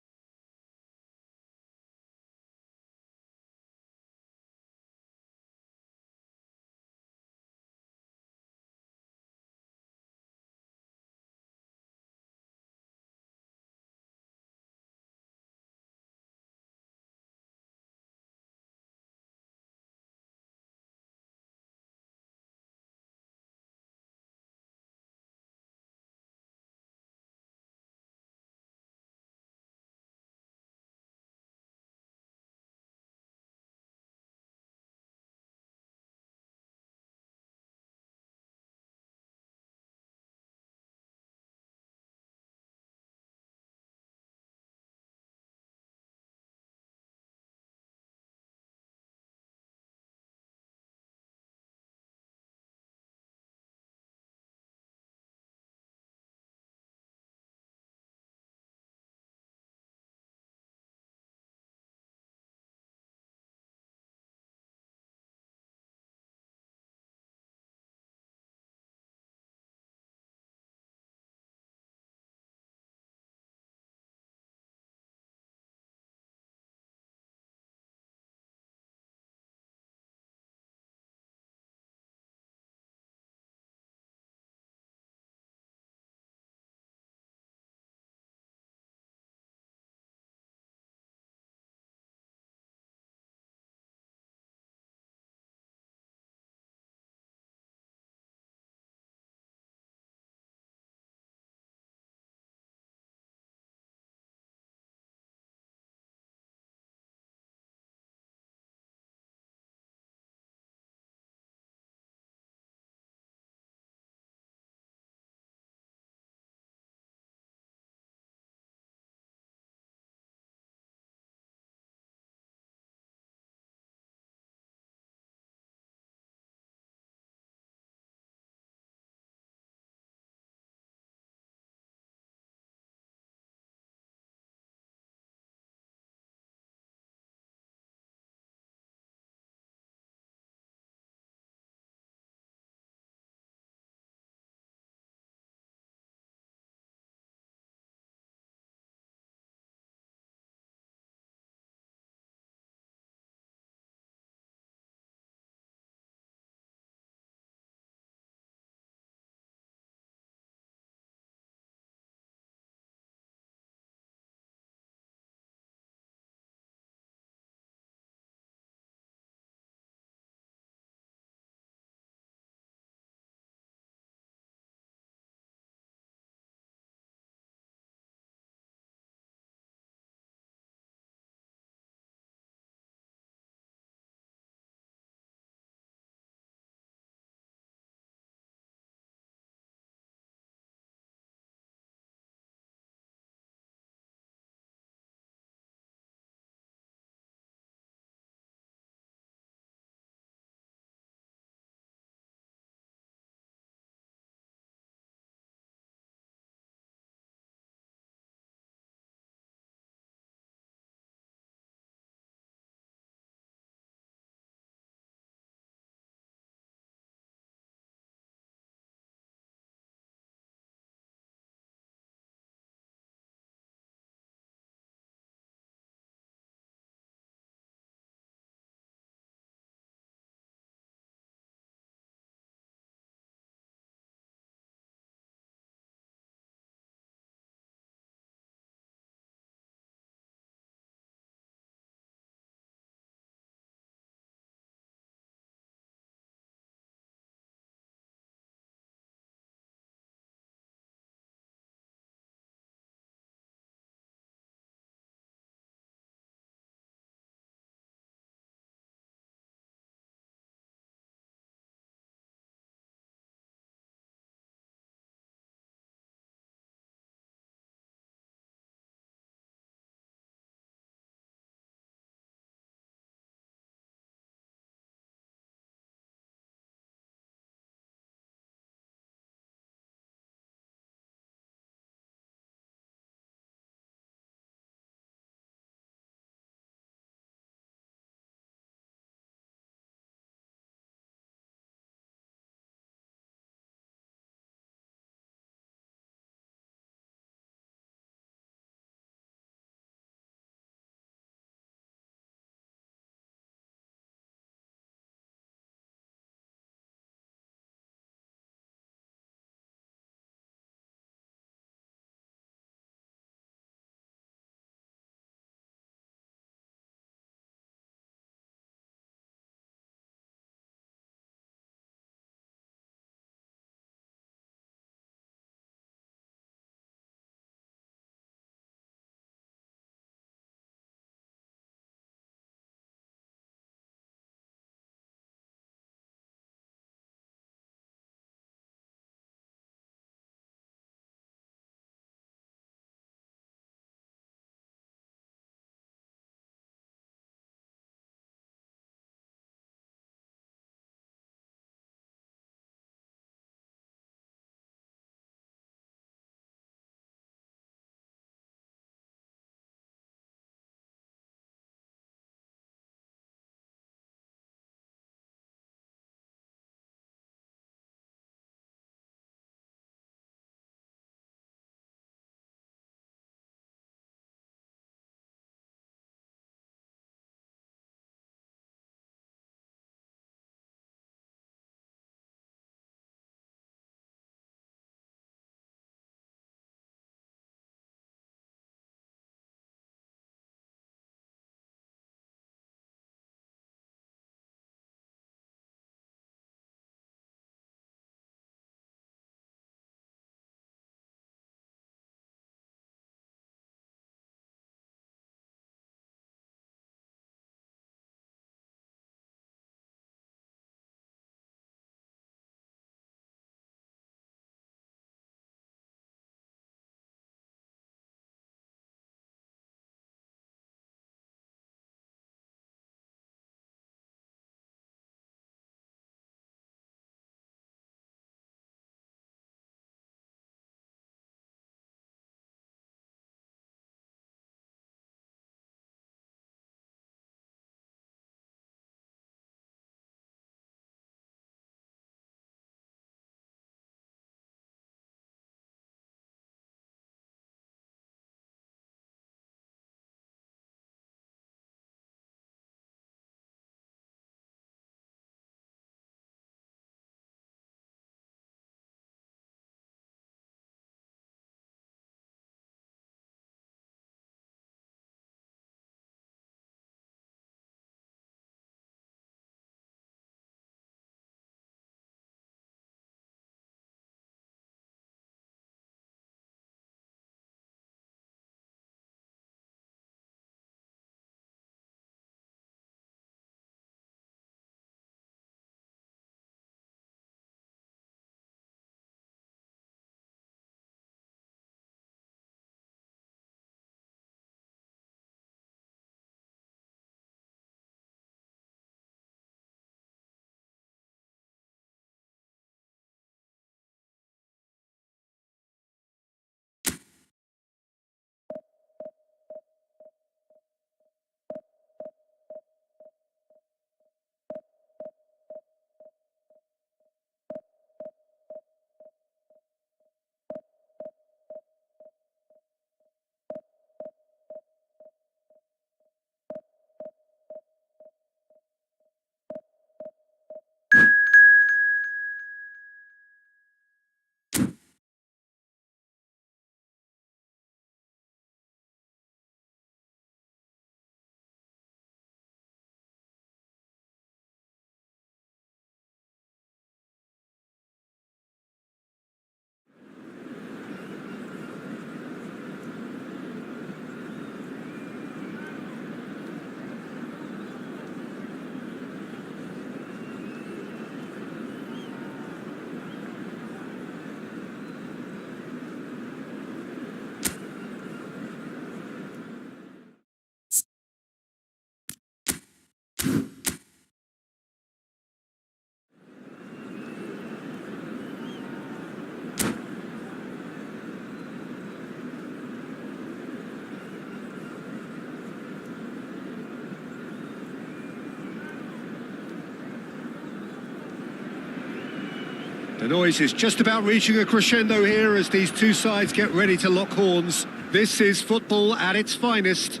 The noise is just about reaching a crescendo here as these two sides get ready to lock horns. This is football at its finest.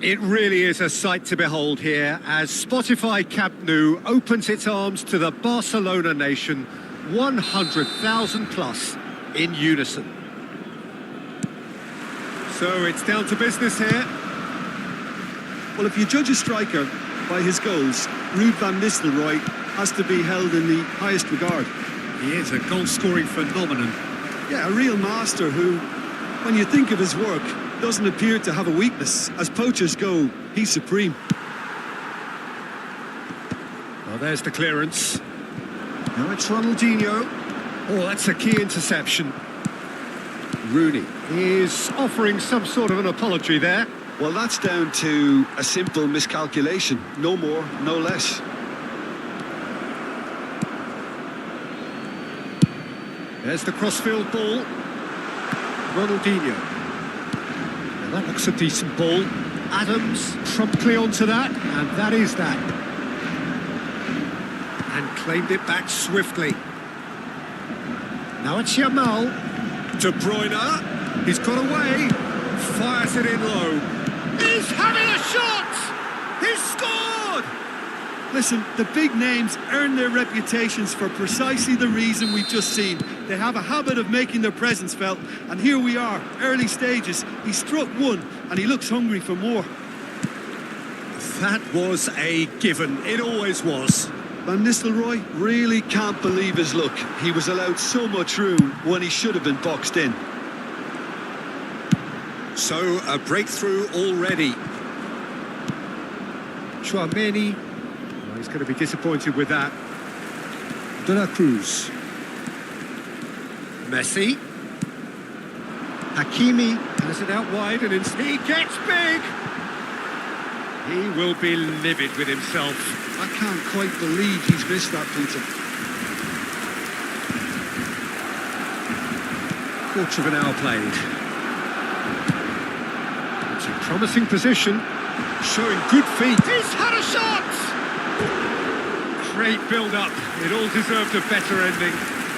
It really is a sight to behold here as Spotify Camp Nou opens its arms to the Barcelona nation, 100,000 plus in unison. So it's down to business here. Well, if you judge a striker by his goals, Ruud van Nistelrooy has to be held in the highest regard. He is a goal-scoring phenomenon. Yeah, a real master who, when you think of his work, doesn't appear to have a weakness. As poachers go, he's supreme. Well, there's the clearance. Now it's Ronaldinho. Oh, that's a key interception. Rooney is offering some sort of an apology there. Well, that's down to a simple miscalculation. No more, no less. There's the crossfield ball. Ronaldinho. Now that looks a decent ball. Adams promptly onto that, and that is that. And claimed it back swiftly. Now it's Yamal. De Bruyne. He's got away. Fires it in low. He's having a shot! He's scored! Listen, the big names earn their reputations for precisely the reason we've just seen. They have a habit of making their presence felt, and here we are, early stages. He struck one, and he looks hungry for more. That was a given. It always was. Van Nistelrooy really can't believe his luck. He was allowed so much room when he should have been boxed in. So, a breakthrough already. Chouameni. Well, he's going to be disappointed with that. De la Cruz. Messi. Hakimi has it out wide and he gets big. He will be livid with himself. I can't quite believe he's missed that, Peter. Quarter of an hour played. It's a promising position, showing good feet. He's had a shot! Great build-up. It all deserved a better ending.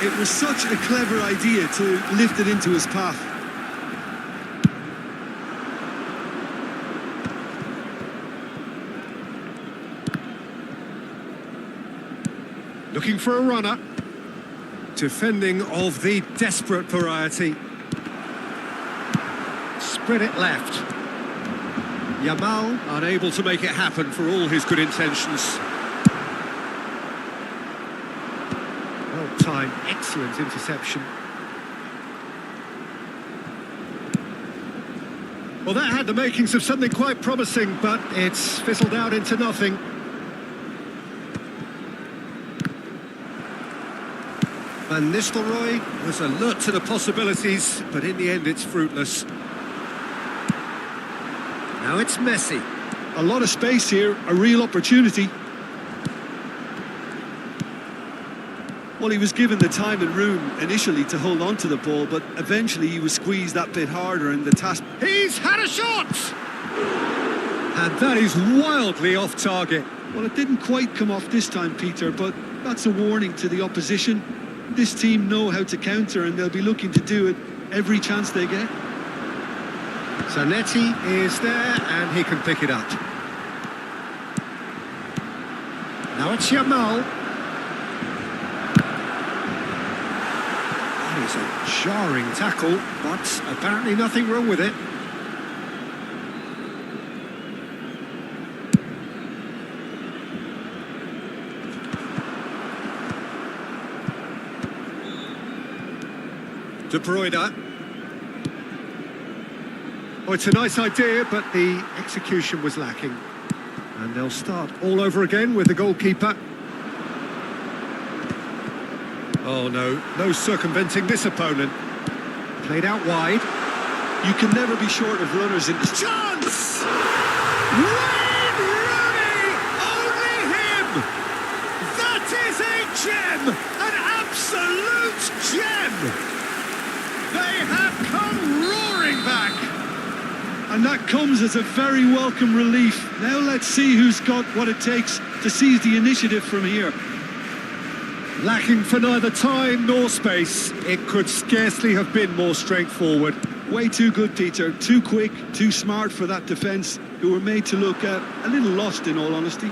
It was such a clever idea to lift it into his path. Looking for a runner. Defending of the desperate variety. Spread it left. Yamal unable to make it happen for all his good intentions. Well-timed, excellent interception. Well, that had the makings of something quite promising, but it's fizzled out into nothing. Van Nistelrooy was alert to the possibilities, but in the end it's fruitless. Now it's Messi. A lot of space here, a real opportunity. Well, he was given the time and room initially to hold on to the ball, but eventually he was squeezed that bit harder and the task... He's had a shot! And that is wildly off target. Well, it didn't quite come off this time, Peter, but that's a warning to the opposition. This team know how to counter and they'll be looking to do it every chance they get. Zanetti is there and he can pick it up. Now it's Yamal. That is a jarring tackle, but apparently nothing wrong with it. De Bruyne. Oh, it's a nice idea, but the execution was lacking. And they'll start all over again with the goalkeeper. Oh, no circumventing this opponent. Played out wide. You can never be short of runners in this... Chance! Wayne Rooney! Only him! That is a gem! An absolute gem! They have come roaring back! And that comes as a very welcome relief. Now let's see who's got what it takes to seize the initiative from here. Lacking for neither time nor space. It could scarcely have been more straightforward. Way too good, Peter. Too quick, too smart for that defence, who were made to look a little lost, in all honesty.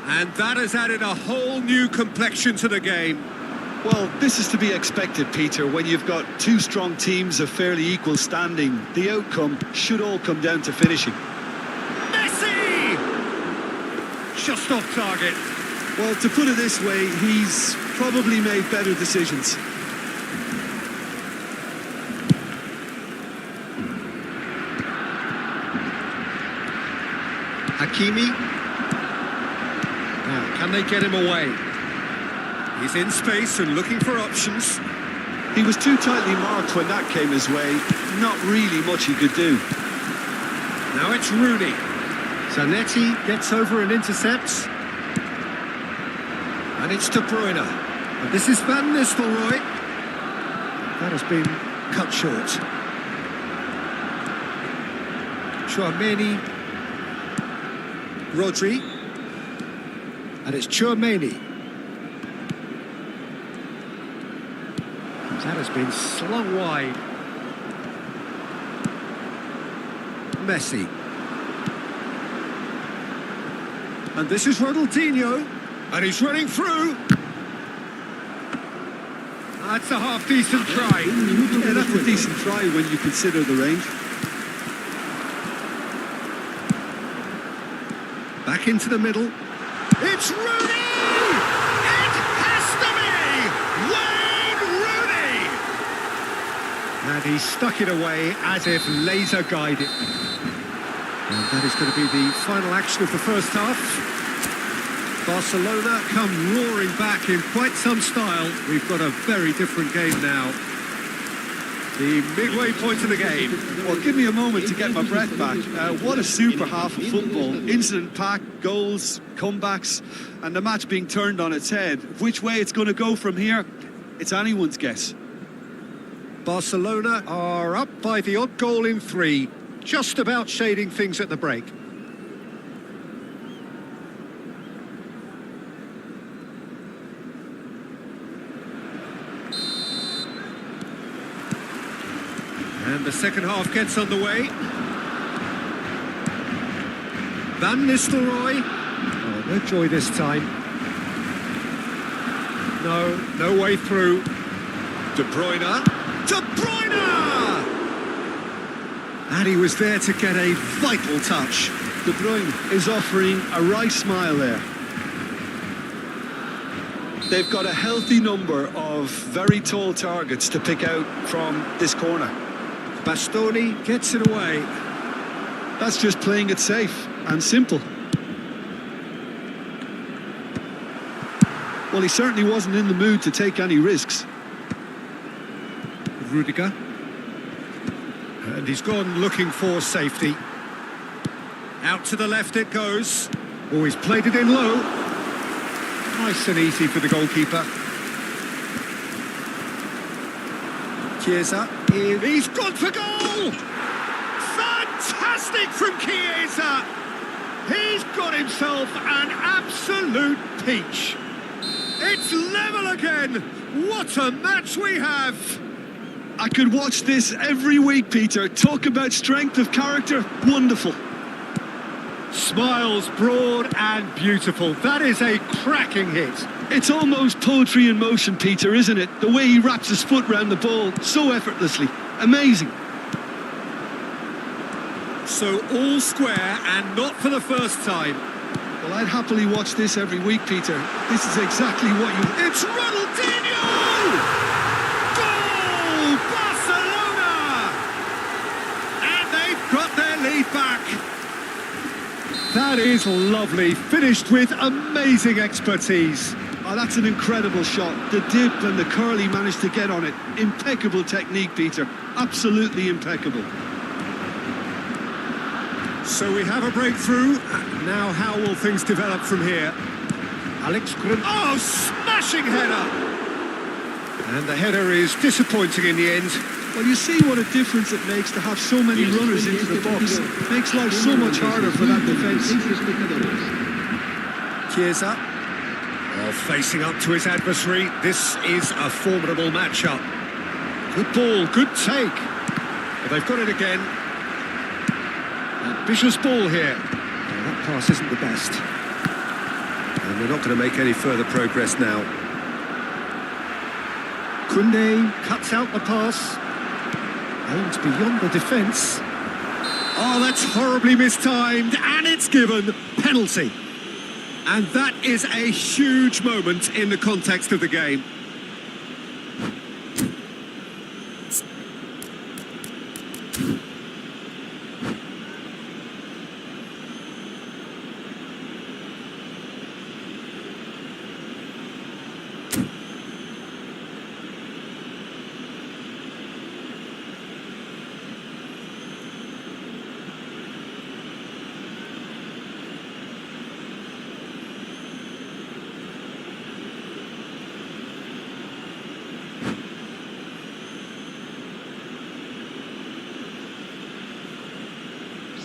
And that has added a whole new complexion to the game. Well, this is to be expected, Peter, when you've got two strong teams of fairly equal standing. The outcome should all come down to finishing. Messi! Just off target. Well, to put it this way, he's probably made better decisions. Hakimi. Now, can they get him away? He's in space and looking for options. He was too tightly marked when that came his way. Not really much he could do. Now it's Rooney. Zanetti gets over and intercepts. And it's De Bruyne. And this is Van Nistelrooy. That has been cut short. Chouameni. Rodri. And it's Chouameni. That has been slung wide. Messi. And this is Ronaldinho. And he's running through. That's a half-decent try. Yeah, that's a decent try when you consider the range. Back into the middle. It's Rooney! It has to be! Wayne Rooney! And he stuck it away as if laser guided. And that is going to be the final action of the first half. Barcelona come roaring back in quite some style. We've got a very different game now. The midway point of the game. Well, give me a moment to get my breath back. What a super half of football. Incident-packed, goals, comebacks, and the match being turned on its head. Which way it's going to go from here, it's anyone's guess. Barcelona are up by the odd goal in 3, just about shading things at the break. And the second half gets underway. Van Nistelrooy. Oh, no joy this time. No way through. De Bruyne. De Bruyne! And he was there to get a vital touch. De Bruyne is offering a right smile there. They've got a healthy number of very tall targets to pick out from this corner. Bastoni gets it away. That's just playing it safe and simple. Well, he certainly wasn't in the mood to take any risks. Rudiger. And he's gone looking for safety. Out to the left it goes. Oh, he's played it in low. Nice and easy for the goalkeeper. Chiesa. He's gone for goal! Fantastic from Chiesa! He's got himself an absolute peach. It's level again. What a match we have. I could watch this every week, Peter. Talk about strength of character. Wonderful. Smiles broad and beautiful. That is a cracking hit. It's almost poetry in motion, Peter, isn't it? The way he wraps his foot round the ball so effortlessly. Amazing. So all square and not for the first time. Well, I'd happily watch this every week, Peter. This is exactly what you... It's Ronaldinho! Goal! Barcelona! And they've got their lead back. That is lovely. Finished with amazing expertise. Oh, that's an incredible shot. The dip and the curl he managed to get on it. Impeccable technique, Peter. Absolutely impeccable. So we have a breakthrough. Now how will things develop from here? Alex Grim. Oh, smashing header! And the header is disappointing in the end. Well, you see what a difference it makes to have so many runners into the box. It makes life so much harder for that defence. Chiesa. Well, facing up to his adversary, this is a formidable matchup. Good ball, good take. But they've got it again. Ambitious ball here. Well, that pass isn't the best. And they're not going to make any further progress now. Kunde cuts out the pass. Aims beyond the defence. Oh, that's horribly mistimed, and it's given penalty. And that is a huge moment in the context of the game.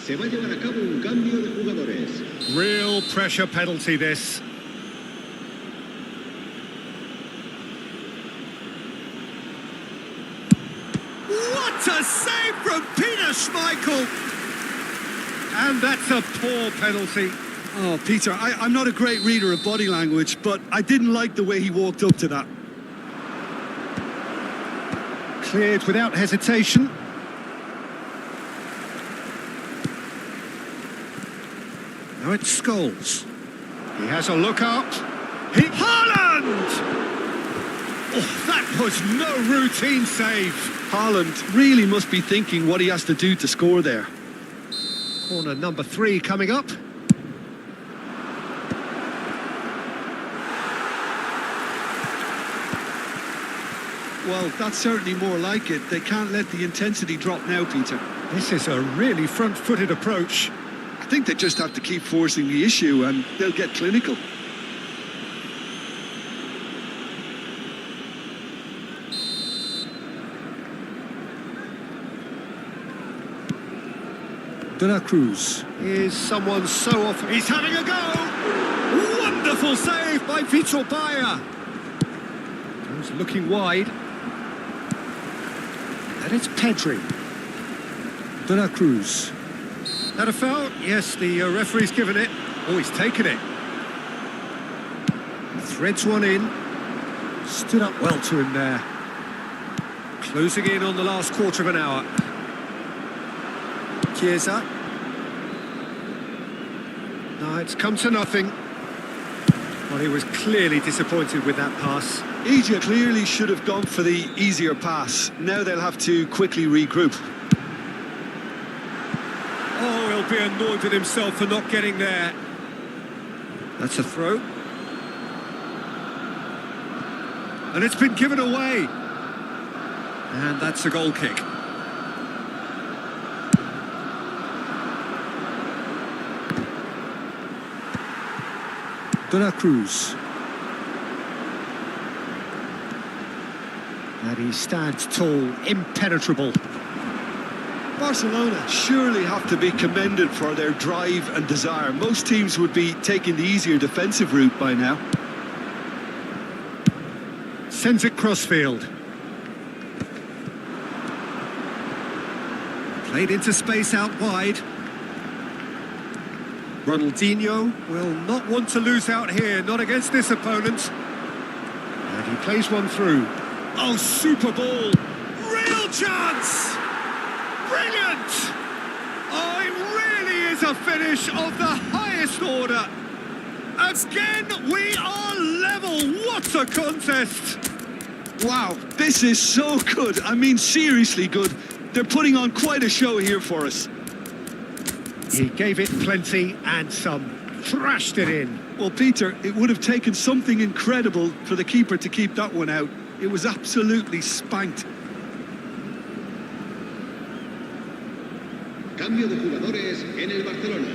Se va a llevar a cabo un cambio de jugadores. Real pressure penalty, this. What a save from Peter Schmeichel! And that's a poor penalty. Oh, Peter, I'm not a great reader of body language, but I didn't like the way he walked up to that. Cleared without hesitation. Now it's Scholes. He has a look up. Haaland! Oh, that was no routine save. Haaland really must be thinking what he has to do to score there. Corner number 3 coming up. Well, that's certainly more like it. They can't let the intensity drop now, Peter. This is a really front-footed approach. I think they just have to keep forcing the issue and they'll get clinical. De La Cruz. Is someone so off? He's having a go! Wonderful save by Vitor Bayer. He's looking wide. And it's Pedri. De La Cruz. That a foul? Yes, the referee's given it. Oh, he's taken it. Threads one in. Stood up well to him there. Closing in on the last quarter of an hour. Chiesa. No, it's come to nothing. Well, he was clearly disappointed with that pass. Egypt clearly should have gone for the easier pass. Now they'll have to quickly regroup. Oh, he'll be annoyed with himself for not getting there. That's a throw. And it's been given away. And that's a goal kick. De La Cruz. And he stands tall, impenetrable. Barcelona surely have to be commended for their drive and desire. Most teams would be taking the easier defensive route by now. Sends it crossfield. Played into space out wide. Ronaldinho will not want to lose out here, not against this opponent. And he plays one through. Oh, super ball. Real chance! Brilliant! Oh, it really is a finish of the highest order. Again, we are level. What a contest! Wow, this is so good. I mean, seriously good. They're putting on quite a show here for us. He gave it plenty and some. Thrashed it in. Well, Peter, it would have taken something incredible for the keeper to keep that one out. It was absolutely spanked. Cambio de jugadores en el Barcelona.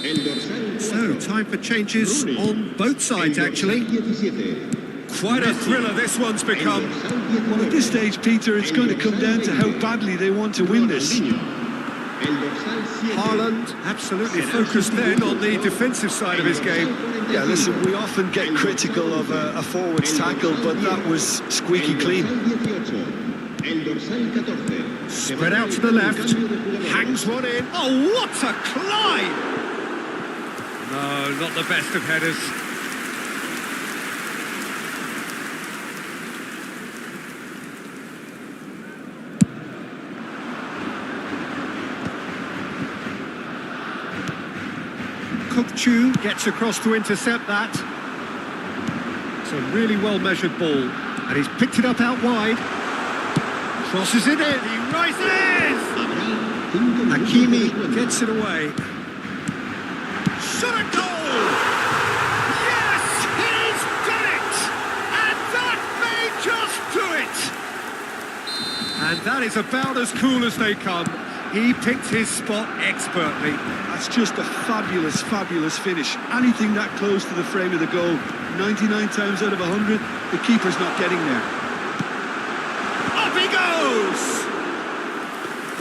El dorsal So, 4. time for changes Rooney. on both sides, actually. 17. Quite a thriller this one's become. Well, at this stage, Peter, it's going to come down to how badly they want to win this. El dorsal 7. Haaland absolutely focused then on the defensive side of his game. Yeah, listen, we often get critical of a forward's tackle, but that was squeaky clean. Spread out to the left, hangs one in. Oh, what a climb! No, not the best of headers. Chu gets across to intercept that. It's a really well-measured ball, and he's picked it up out wide. Crosses it in, he rises! Hakimi gets it away. Shot a goal! Yes, he's done it! And that may just do it! And that is about as cool as they come. He picked his spot expertly. That's just a fabulous, fabulous finish. Anything that close to the frame of the goal, 99 times out of 100, the keeper's not getting there. Up he goes!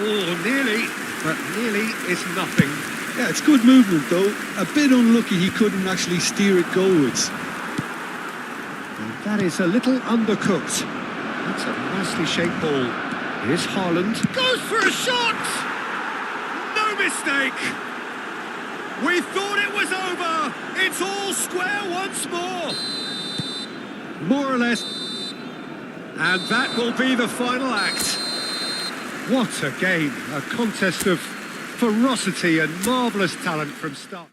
Oh, nearly, but nearly is nothing. Yeah, it's good movement though. A bit unlucky he couldn't actually steer it goalwards. And that is a little undercooked. That's a nicely shaped ball. Here's Haaland. Goes for a shot! No mistake! We thought it was over! It's all square once more! More or less. And that will be the final act. What a game. A contest of ferocity and marvellous talent from start.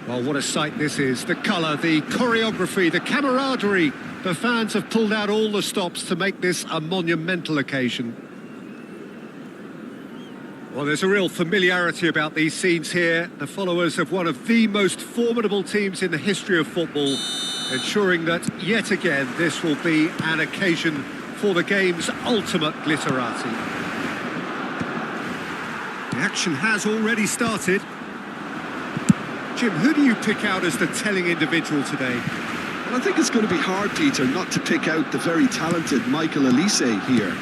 Well, what a sight this is. The colour, the choreography, the camaraderie. The fans have pulled out all the stops to make this a monumental occasion. Well, there's a real familiarity about these scenes here. The followers of one of the most formidable teams in the history of football, ensuring that, yet again, this will be an occasion for the game's ultimate glitterati. The action has already started. Jim, who do you pick out as the telling individual today? Well, I think it's going to be hard, Peter, not to pick out the very talented Michael Elise here.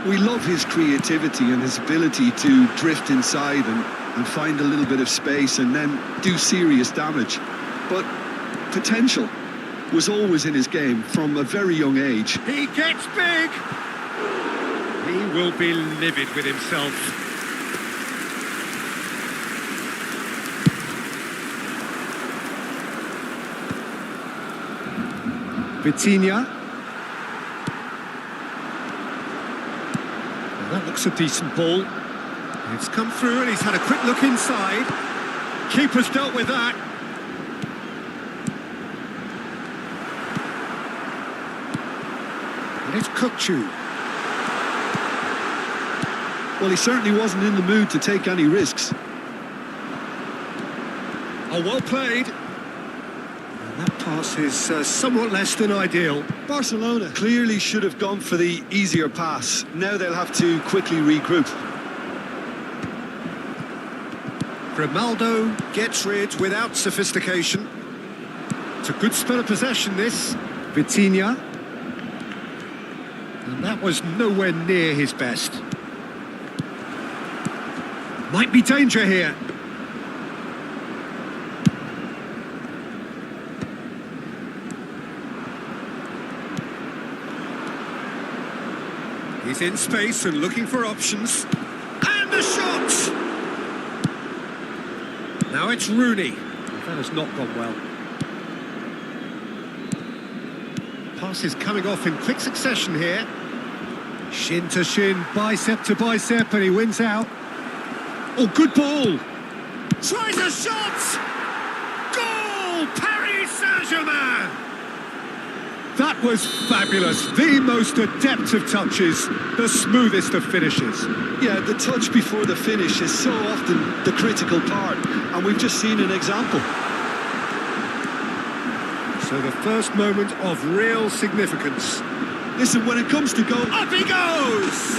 We love his creativity and his ability to drift inside and find a little bit of space and then do serious damage. But potential was always in his game from a very young age. He gets big! He will be livid with himself. Vitinha. Well, that looks a decent ball. It's come through and he's had a quick look inside. Keeper's dealt with that. And it's Kukçu. Well, he certainly wasn't in the mood to take any risks. Oh, well played. That pass is somewhat less than ideal. Barcelona clearly should have gone for the easier pass. Now they'll have to quickly regroup. Grimaldo gets rid without sophistication. It's a good spell of possession, this. Vitinha. And that was nowhere near his best. Might be danger here. He's in space and looking for options. And the shot! Now it's Rooney. That has not gone well. Pass is coming off in quick succession here. Shin to shin, bicep to bicep, and he wins out. Oh, good ball! Tries a shot! Goal! Paris Saint-Germain! That was fabulous. The most adept of touches, the smoothest of finishes. Yeah, the touch before the finish is so often the critical part, and we've just seen an example. So the first moment of real significance. Listen, when it comes to goal... Up he goes!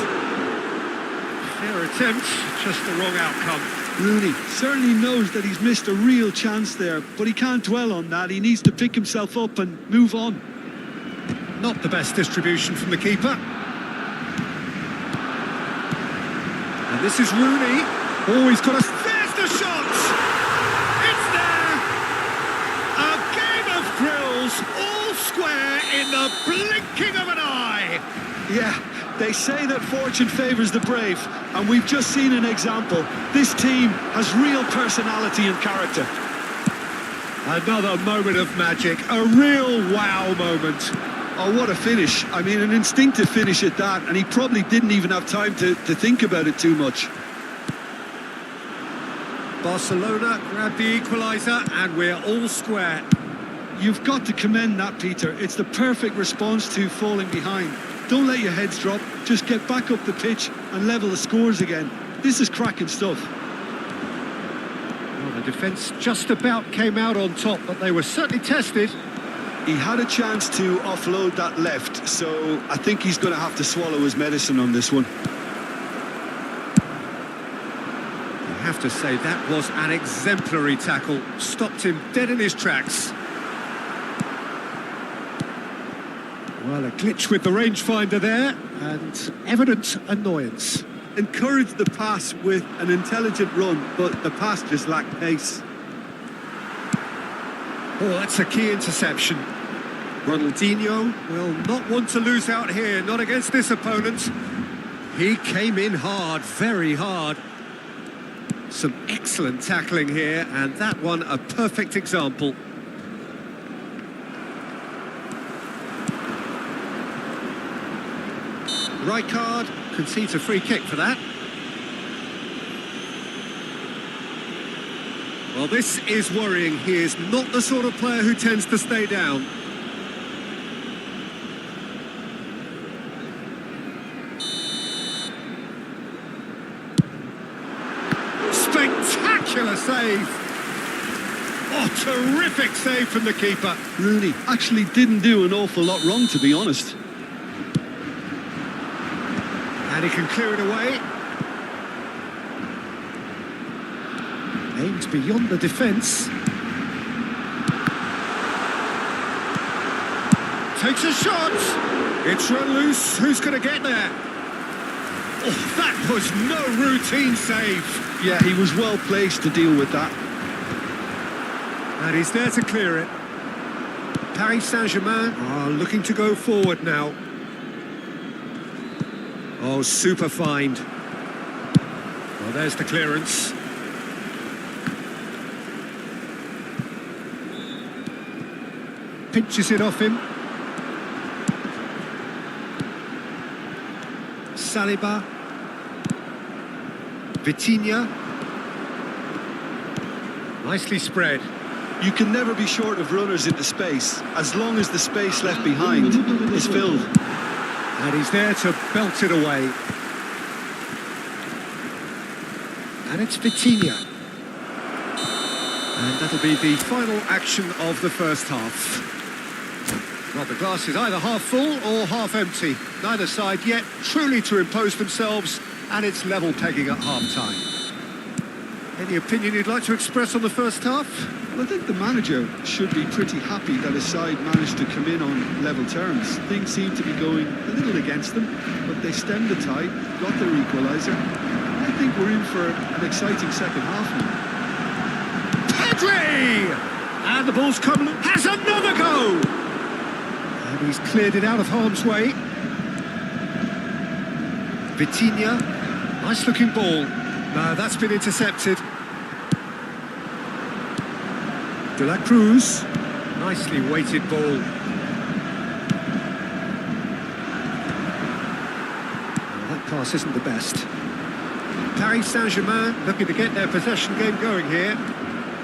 Fair attempt, just the wrong outcome. Rooney certainly knows that he's missed a real chance there, but he can't dwell on that. He needs to pick himself up and move on. Not the best distribution from the keeper. And this is Rooney. Oh, he's got a... There's the shot! It's there! A game of thrills, all square in the blinking of an eye! Yeah, they say that fortune favours the brave, and we've just seen an example. This team has real personality and character. Another moment of magic, a real wow moment. Oh, what a finish. I mean, an instinctive finish at that, and he probably didn't even have time to think about it too much. Barcelona grab the equaliser, and we're all square. You've got to commend that, Peter. It's the perfect response to falling behind. Don't let your heads drop. Just get back up the pitch and level the scores again. This is cracking stuff. Well, the defence just about came out on top, but they were certainly tested. He had a chance to offload that left, so I think he's going to have to swallow his medicine on this one. I have to say, that was an exemplary tackle. Stopped him dead in his tracks. Well, a glitch with the rangefinder there, and evident annoyance. Encouraged the pass with an intelligent run, but the pass just lacked pace. Oh, that's a key interception. Ronaldinho will not want to lose out here, not against this opponent. He came in hard, very hard. Some excellent tackling here, and that one a perfect example. Right card, concedes a free kick for that. Well, this is worrying. He is not the sort of player who tends to stay down. Spectacular save! Oh, terrific save from the keeper. Rooney actually didn't do an awful lot wrong, to be honest. And he can clear it away. Aimed beyond the defence. Takes a shot. It's run loose. Who's going to get there? Oh, that was no routine save. Yeah, he was well placed to deal with that. And he's there to clear it. Paris Saint-Germain are looking to go forward now. Oh, super find. Well, there's the clearance. Pinches it off him. Saliba. Vitinha. Nicely spread. You can never be short of runners into space, as long as the space left behind is filled. And he's there to belt it away. And it's Vitinha. And that'll be the final action of the first half. Well, the glass is either half full or half empty. Neither side yet truly to impose themselves, and it's level pegging at half-time. Any opinion you'd like to express on the first half? Well, I think the manager should be pretty happy that his side managed to come in on level terms. Things seem to be going a little against them, but they stemmed the tide, got their equaliser. I think we're in for an exciting second half now. Pedri! And the ball's come, has another go! And he's cleared it out of harm's way. Vitinha, nice looking ball. No, that's been intercepted. De la Cruz, nicely weighted ball. That pass isn't the best. Paris Saint-Germain looking to get their possession game going here.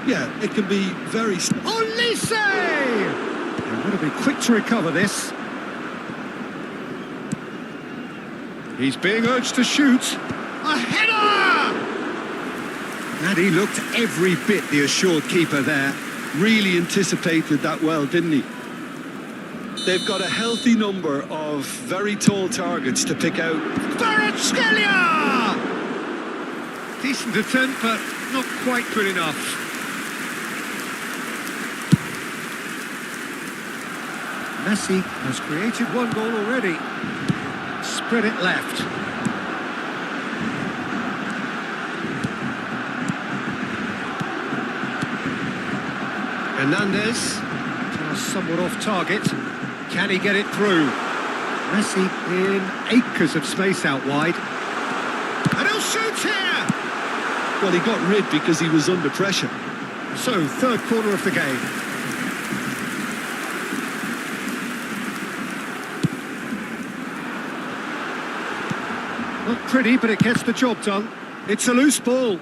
Yeah, it can be very... Olise! They're going to be quick to recover this. He's being urged to shoot. A header! And he looked every bit the assured keeper there. Really anticipated that well, didn't he? They've got a healthy number of very tall targets to pick out. Kvaratskhelia! Decent attempt, but not quite good enough. Messi has created one goal already. Spread it left. Hernandez, somewhat off target. Can he get it through? Messi in acres of space out wide. And he'll shoot here! Well, he got rid because he was under pressure. So, third quarter of the game. Not pretty, but it gets the job done. It's a loose ball.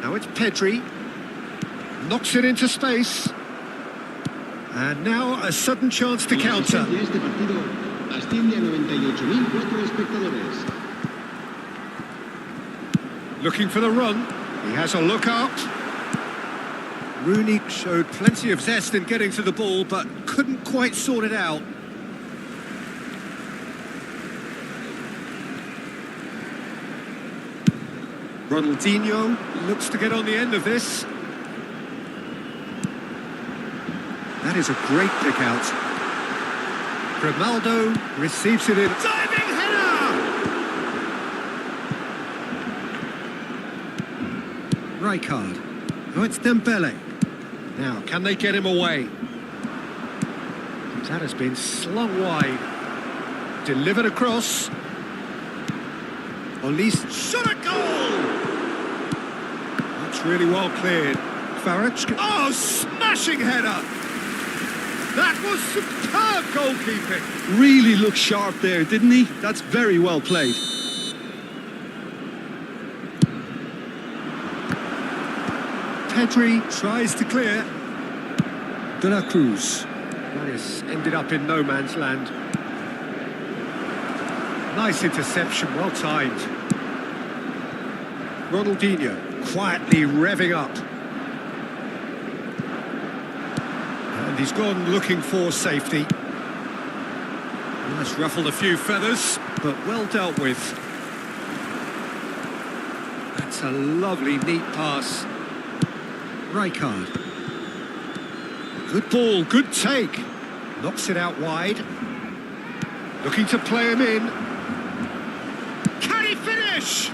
Now it's Pedri. Knocks it into space. And now a sudden chance to counter. Este partido asciende a 98.004 espectadores. Looking for the run. He has a look out. Rooney showed plenty of zest in getting to the ball, but couldn't quite sort it out. Ronaldinho looks to get on the end of this. That is a great pick out. Grimaldo receives it in. Diving header! Rijkaard. Oh, it's Dembele. Now, can they get him away? That has been slung wide. Delivered across. Olise shot a goal! That's really well cleared. Kvaratskhelia. Oh, smashing header! That was superb goalkeeping. Really looked sharp there, didn't he? That's very well played. Pedri tries to clear. De la Cruz. That is ended up in no man's land. Nice interception, well timed. Ronaldinho quietly revving up. And he's gone looking for safety. That's ruffled a few feathers, but well dealt with. That's a lovely, neat pass. Rijkaard. Good ball, good take. Knocks it out wide. Looking to play him in. Can he finish?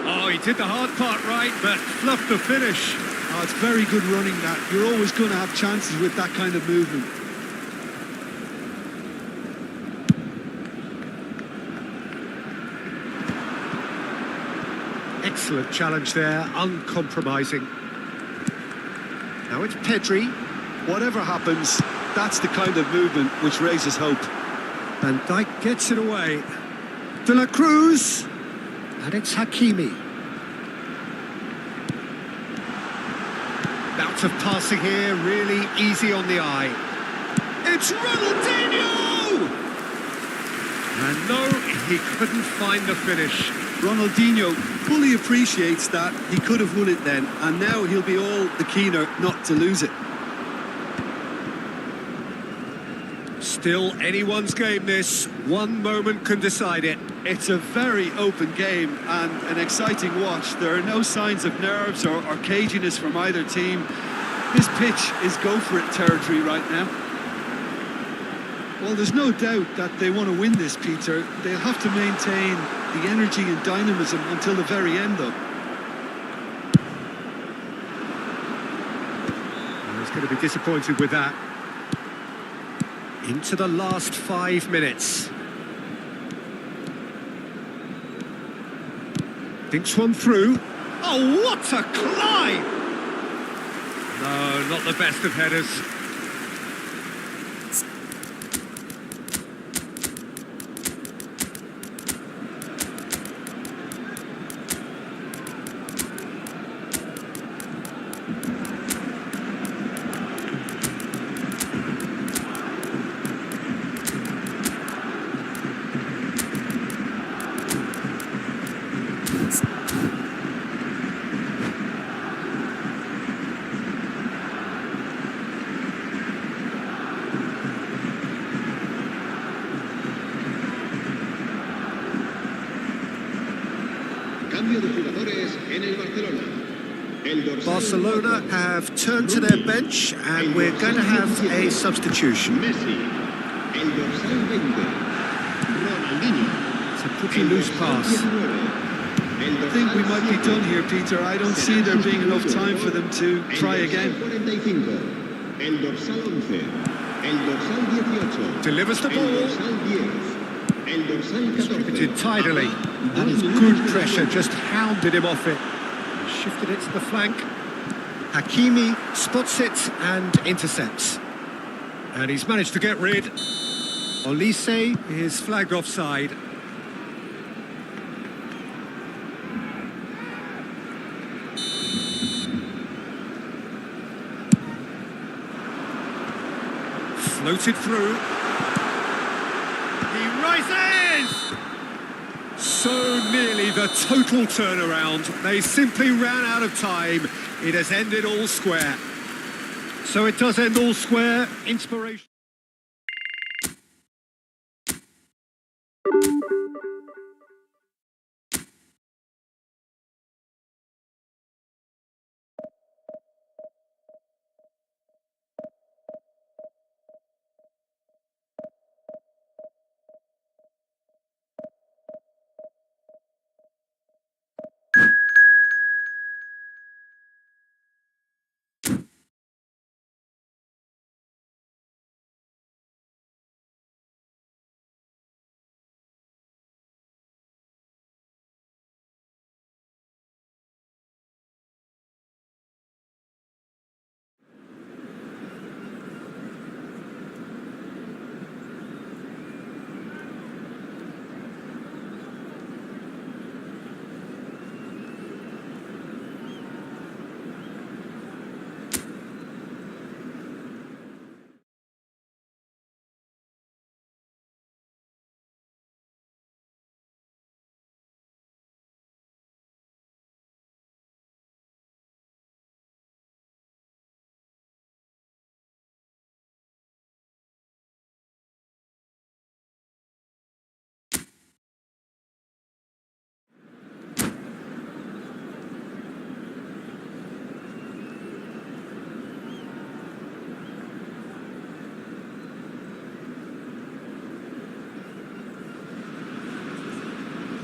Oh, he did the hard part right, but fluffed the finish. Oh, it's very good running that. You're always going to have chances with that kind of movement. Excellent challenge there, uncompromising. Now it's Pedri. Whatever happens, that's the kind of movement which raises hope. Van Dijk gets it away. De la Cruz. And it's Hakimi. Bout of passing here, really easy on the eye. It's Ronaldinho! And no, he couldn't find the finish. Ronaldinho fully appreciates that. He could have won it then, and now he'll be all the keener not to lose it. Still anyone's game this. One moment can decide it. It's a very open game and an exciting watch. There are no signs of nerves or caginess from either team. This pitch is go-for-it territory right now. Well, there's no doubt that they want to win this, Peter. They'll have to maintain the energy and dynamism until the very end, though. He's going to be disappointed with that. Into the last 5 minutes. Thinks one through. Oh, what a climb! No, not the best of headers. Cambio de jugadores en el Barcelona. Barcelona have turned to their bench and we're going to have a substitution. Messi. El dorsal 20. Ronaldinho. It's a pretty loose pass. I think we might be done here, Peter. I don't see there being enough time for them to try again. El dorsal 11. El dorsal 18. Delivers the El ball. dorsal 10. El dorsal 14. Distributed tidily. That was good pressure, just hounded him off it. Shifted it to the flank. Hakimi spots it and intercepts. And he's managed to get rid. Olise is flagged offside. Floated through. He rises! So nearly the total turnaround. They simply ran out of time. It has ended all square. So it does end all square. Inspiration.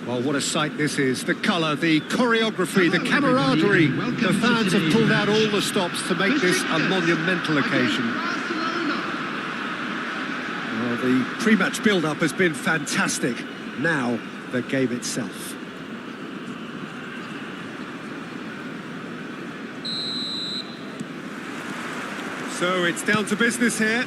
Well, what a sight this is. The colour, the choreography, the camaraderie. The fans have pulled out all the stops to make this a monumental occasion. Well, the pre-match build-up has been fantastic. Now, the game itself. So it's down to business here.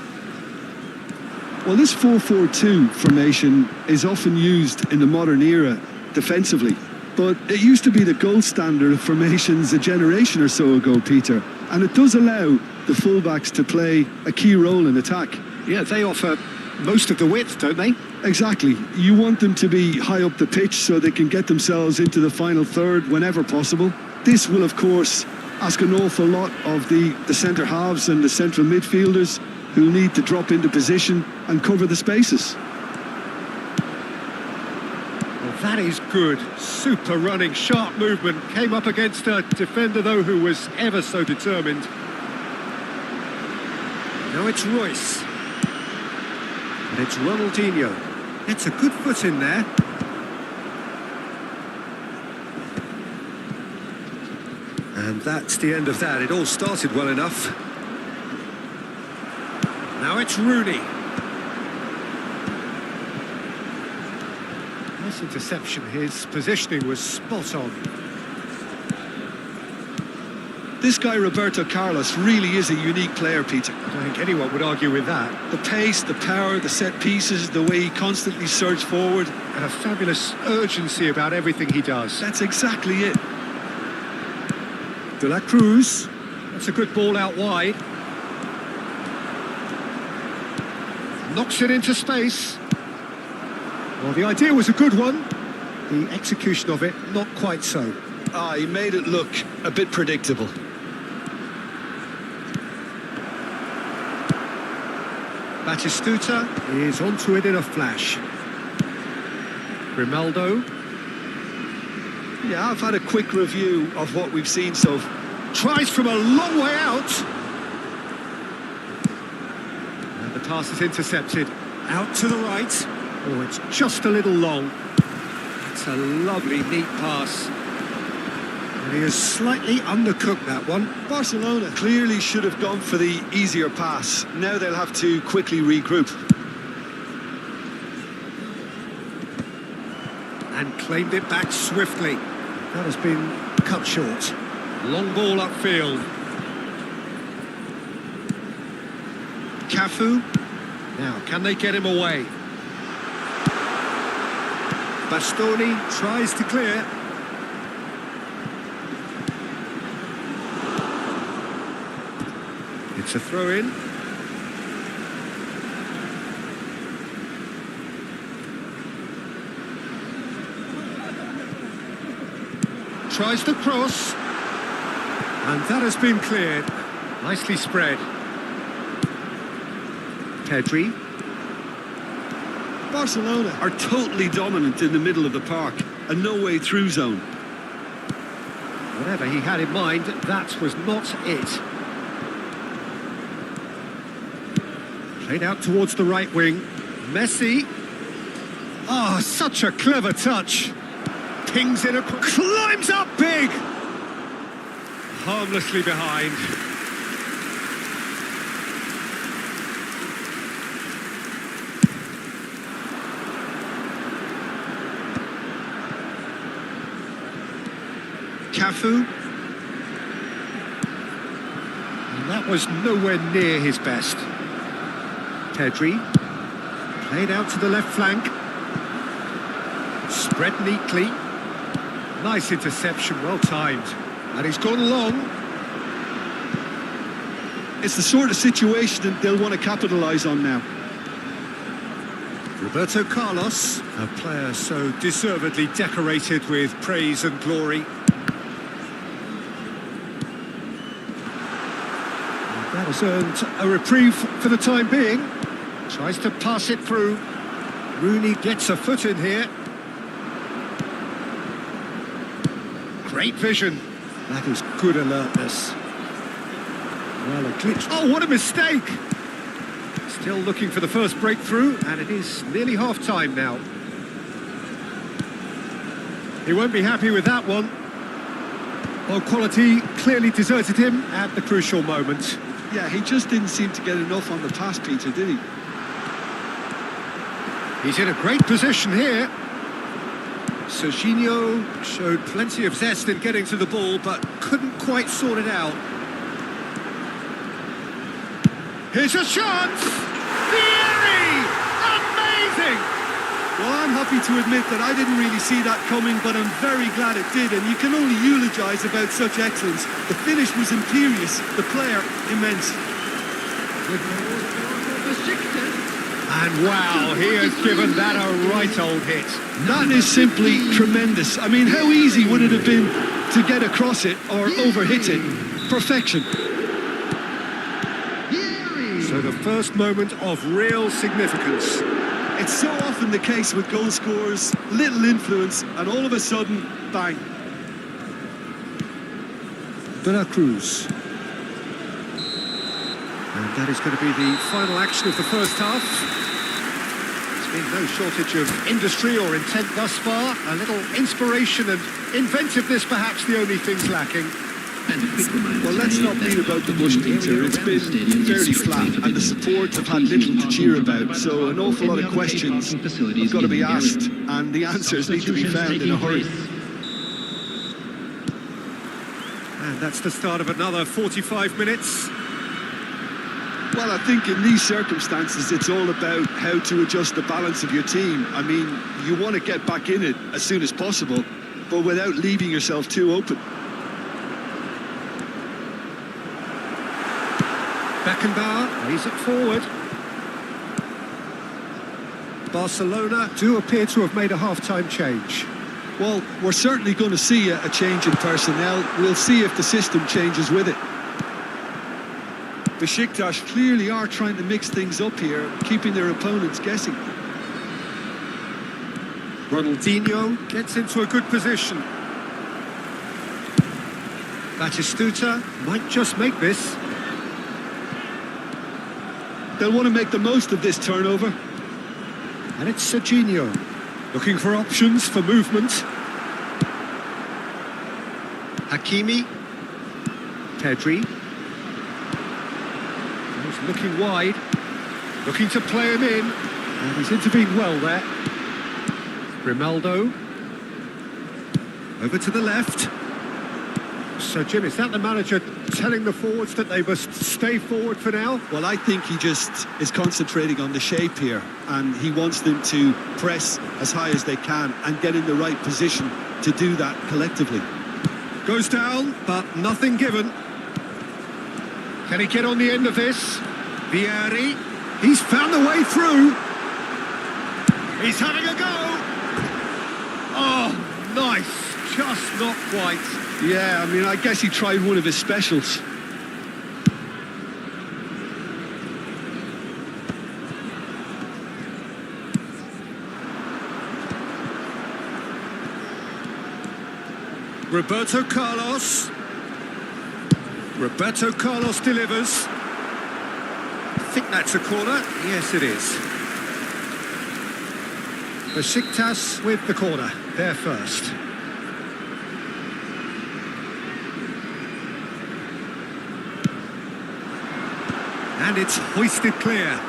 Well, this 4-4-2 formation is often used in the modern era defensively, but it used to be the gold standard of formations a generation or so ago, Peter, and it does allow the fullbacks to play a key role in attack. Yeah, they offer most of the width, don't they? Exactly. You want them to be high up the pitch so they can get themselves into the final third whenever possible. This will, of course, ask an awful lot of the centre halves and the central midfielders. who'll need to drop into position and cover the spaces. Well, that is good. Super running, sharp movement. Came up against a defender, though, who was ever so determined. Now it's Royce. And it's Ronaldinho. It's a good foot in there. And that's the end of that. It all started well enough. Now it's Rooney. Nice interception. His positioning was spot on. This guy, Roberto Carlos, really is a unique player, Peter. I don't think anyone would argue with that. The pace, the power, the set pieces, the way he constantly surged forward. And a fabulous urgency about everything he does. That's exactly it. De La Cruz. That's a good ball out wide. Knocks it into space. Well, the idea was a good one. The execution of it, not quite so. He made it look a bit predictable. Batistuta is onto it in a flash. Grimaldo. Yeah, I've had a quick review of what we've seen so far. Tries from a long way out. And the pass is intercepted. Out to the right. Oh, it's just a little long. It's a lovely, neat pass. And he has slightly undercooked that one. Barcelona clearly should have gone for the easier pass. Now they'll have to quickly regroup. And claimed it back swiftly. That has been cut short. Long ball upfield. Cafu. Now, can they get him away? Bastoni tries to clear. It's a throw-in. Tries to cross. And that has been cleared. Nicely spread. Pedri. Barcelona are totally dominant in the middle of the park. A no-way through zone. Whatever he had in mind, that was not it. Played out towards the right wing. Messi. Oh, such a clever touch. Pings in a... climbs up big! Harmlessly behind. Cafu. And that was nowhere near his best. Pedri. Played out to the left flank. Spread neatly. Nice interception, well timed. And he's gone long. It's the sort of situation that they'll want to capitalise on now. Roberto Carlos, a player so deservedly decorated with praise and glory. And that has earned a reprieve for the time being. Tries to pass it through. Rooney gets a foot in here. Great vision. That is good alertness. Well, a glitch. Oh, what a mistake! Still looking for the first breakthrough, and it is nearly half-time now. He won't be happy with that one. Well, quality clearly deserted him at the crucial moment. Yeah, he just didn't seem to get enough on the pass, Peter, did he? He's in a great position here. Serginho showed plenty of zest in getting to the ball, but couldn't quite sort it out. Here's a chance! Thierry! Amazing! Well, I'm happy to admit that I didn't really see that coming, but I'm very glad it did, and you can only eulogise about such excellence. The finish was imperious, the player immense. And wow, he has given that a right old hit. That is simply tremendous. I mean, how easy would it have been to get across it or overhit it? Perfection. So So the first moment of real significance. It's so often the case with goal scorers, little influence, and all of a sudden, bang. Veracruz. And that is going to be the final action of the first half. There's been no shortage of industry or intent thus far. A little inspiration and inventiveness, perhaps the only things lacking. Well, let's not beat about the bush, Peter. It's been fairly flat, and the support have had little to cheer about. So an awful lot of questions have got to be asked, and the answers need to be found in a hurry. And that's the start of another 45 minutes. Well, I think in these circumstances, it's all about how to adjust the balance of your team. I mean, you want to get back in it as soon as possible, but without leaving yourself too open. Beckenbauer lays it forward. Barcelona do appear to have made a half-time change. Well, we're certainly going to see a change in personnel. We'll see if the system changes with it. Besiktas clearly are trying to mix things up here, keeping their opponents guessing. Ronaldinho gets into a good position. Batistuta might just make this. They'll want to make the most of this turnover. And it's Serginho, looking for options for movement. Hakimi. Pedri. He's looking wide, looking to play him in. And he's intervened well there. Grimaldo. Over to the left. So, Jim, is that the manager telling the forwards that they must stay forward for now? Well, I think he just is concentrating on the shape here, and he wants them to press as high as they can and get in the right position to do that collectively. Goes down, but nothing given. Can he get on the end of this? Vieri. He's found a way through. He's having a go. Oh, nice. Just not quite. Yeah, I mean, I guess he tried one of his specials. Roberto Carlos. Roberto Carlos delivers. I think that's a corner. Yes, it is. Besiktas with the corner. They're first. And it's hoisted clear.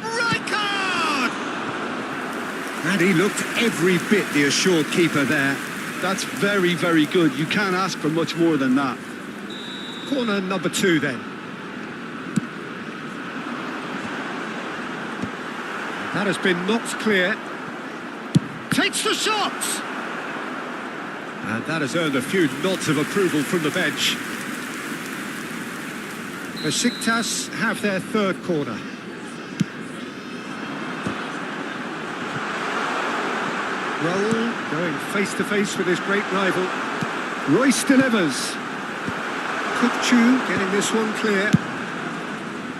Rijkaard! And he looked every bit the assured keeper there. That's very, very good. You can't ask for much more than that. Corner number 2 then. That has been knocked clear. Takes the shot! And that has earned a few nods of approval from the bench. Besiktas have their third corner. Raul going face-to-face with his great rival. Royce delivers. Kukçu getting this one clear.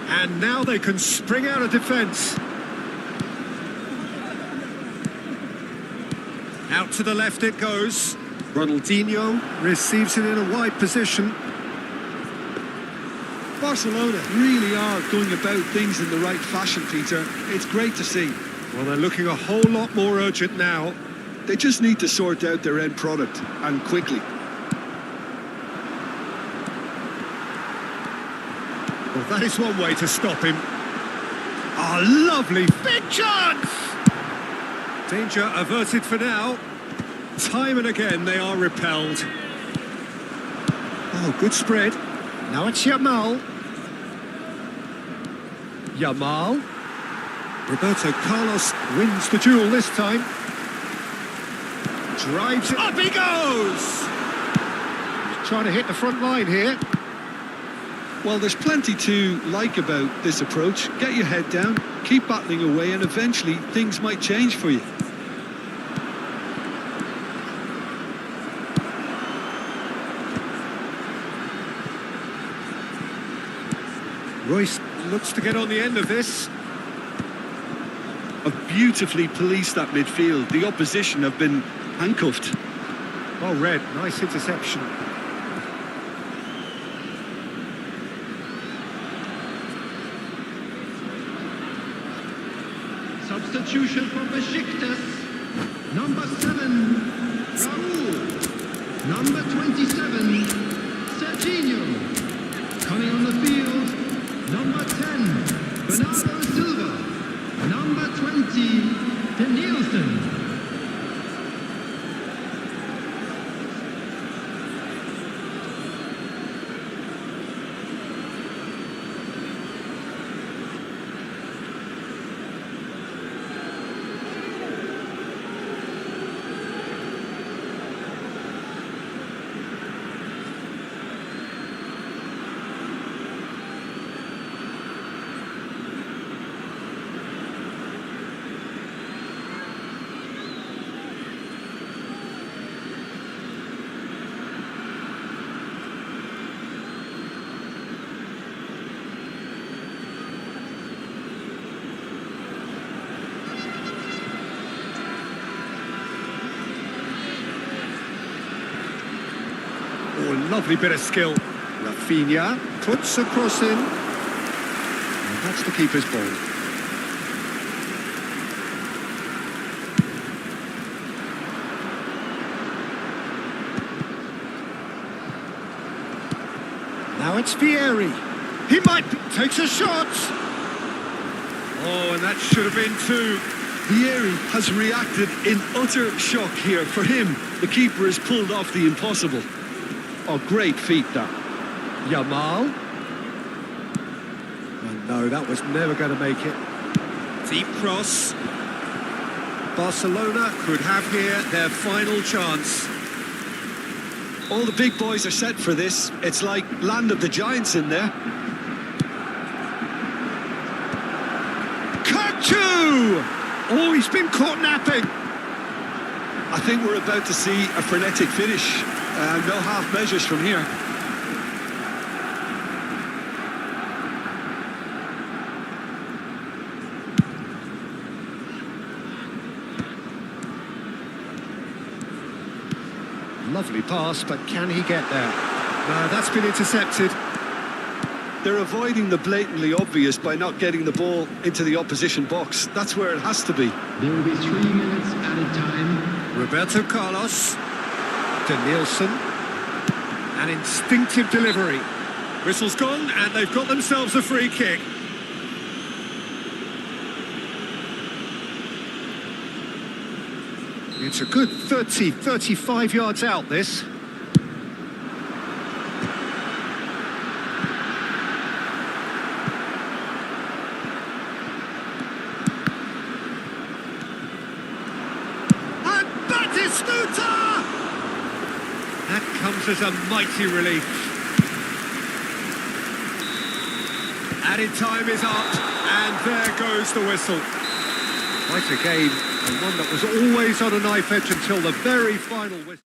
And now they can spring out of defence. Out to the left it goes. Ronaldinho receives it in a wide position. Barcelona really are going about things in the right fashion, Peter. It's great to see. Well, they're looking a whole lot more urgent now. They just need to sort out their end product, and quickly. Well, that is one way to stop him. A lovely big chance! Danger averted for now. Time and again they are repelled. Oh, good spread. Now it's Yamal. Yamal. Roberto Carlos wins the duel this time. Drives it. Up he goes! He's trying to hit the front line here. Well, there's plenty to like about this approach. Get your head down, keep battling away, and eventually things might change for you. Royce looks to get on the end of this. Have beautifully policed that midfield. The opposition have been handcuffed. Well read, nice interception. Substitution from Besiktas. Number 7, Raul. Number 27, Serginho. Coming on the field, number 10, Bernardo Silva. Number 20, Danielson. Oh, lovely bit of skill. Rafinha puts a cross in. And that's the keeper's ball. Now it's Vieri. He takes a shot. Oh, and that should have been two. Vieri has reacted in utter shock here. For him, the keeper has pulled off the impossible. Oh, great feat, that. Yamal. Oh, no, that was never going to make it. Deep cross. Barcelona could have here their final chance. All the big boys are set for this. It's like land of the giants in there. Kachu! Oh, he's been caught napping. I think we're about to see a frenetic finish. No half measures from here. Lovely pass, but can he get there? No, that's been intercepted. They're avoiding the blatantly obvious by not getting the ball into the opposition box. That's where it has to be. There will be 3 minutes added time. Roberto Carlos. Danielson. An instinctive delivery. Whistle's gone, and they've got themselves a free kick. It's a good 30, 35 yards out, this. And Batistuta! That comes as a mighty relief. Added time is up, and there goes the whistle. Quite a game, and one that was always on a knife edge until the very final whistle.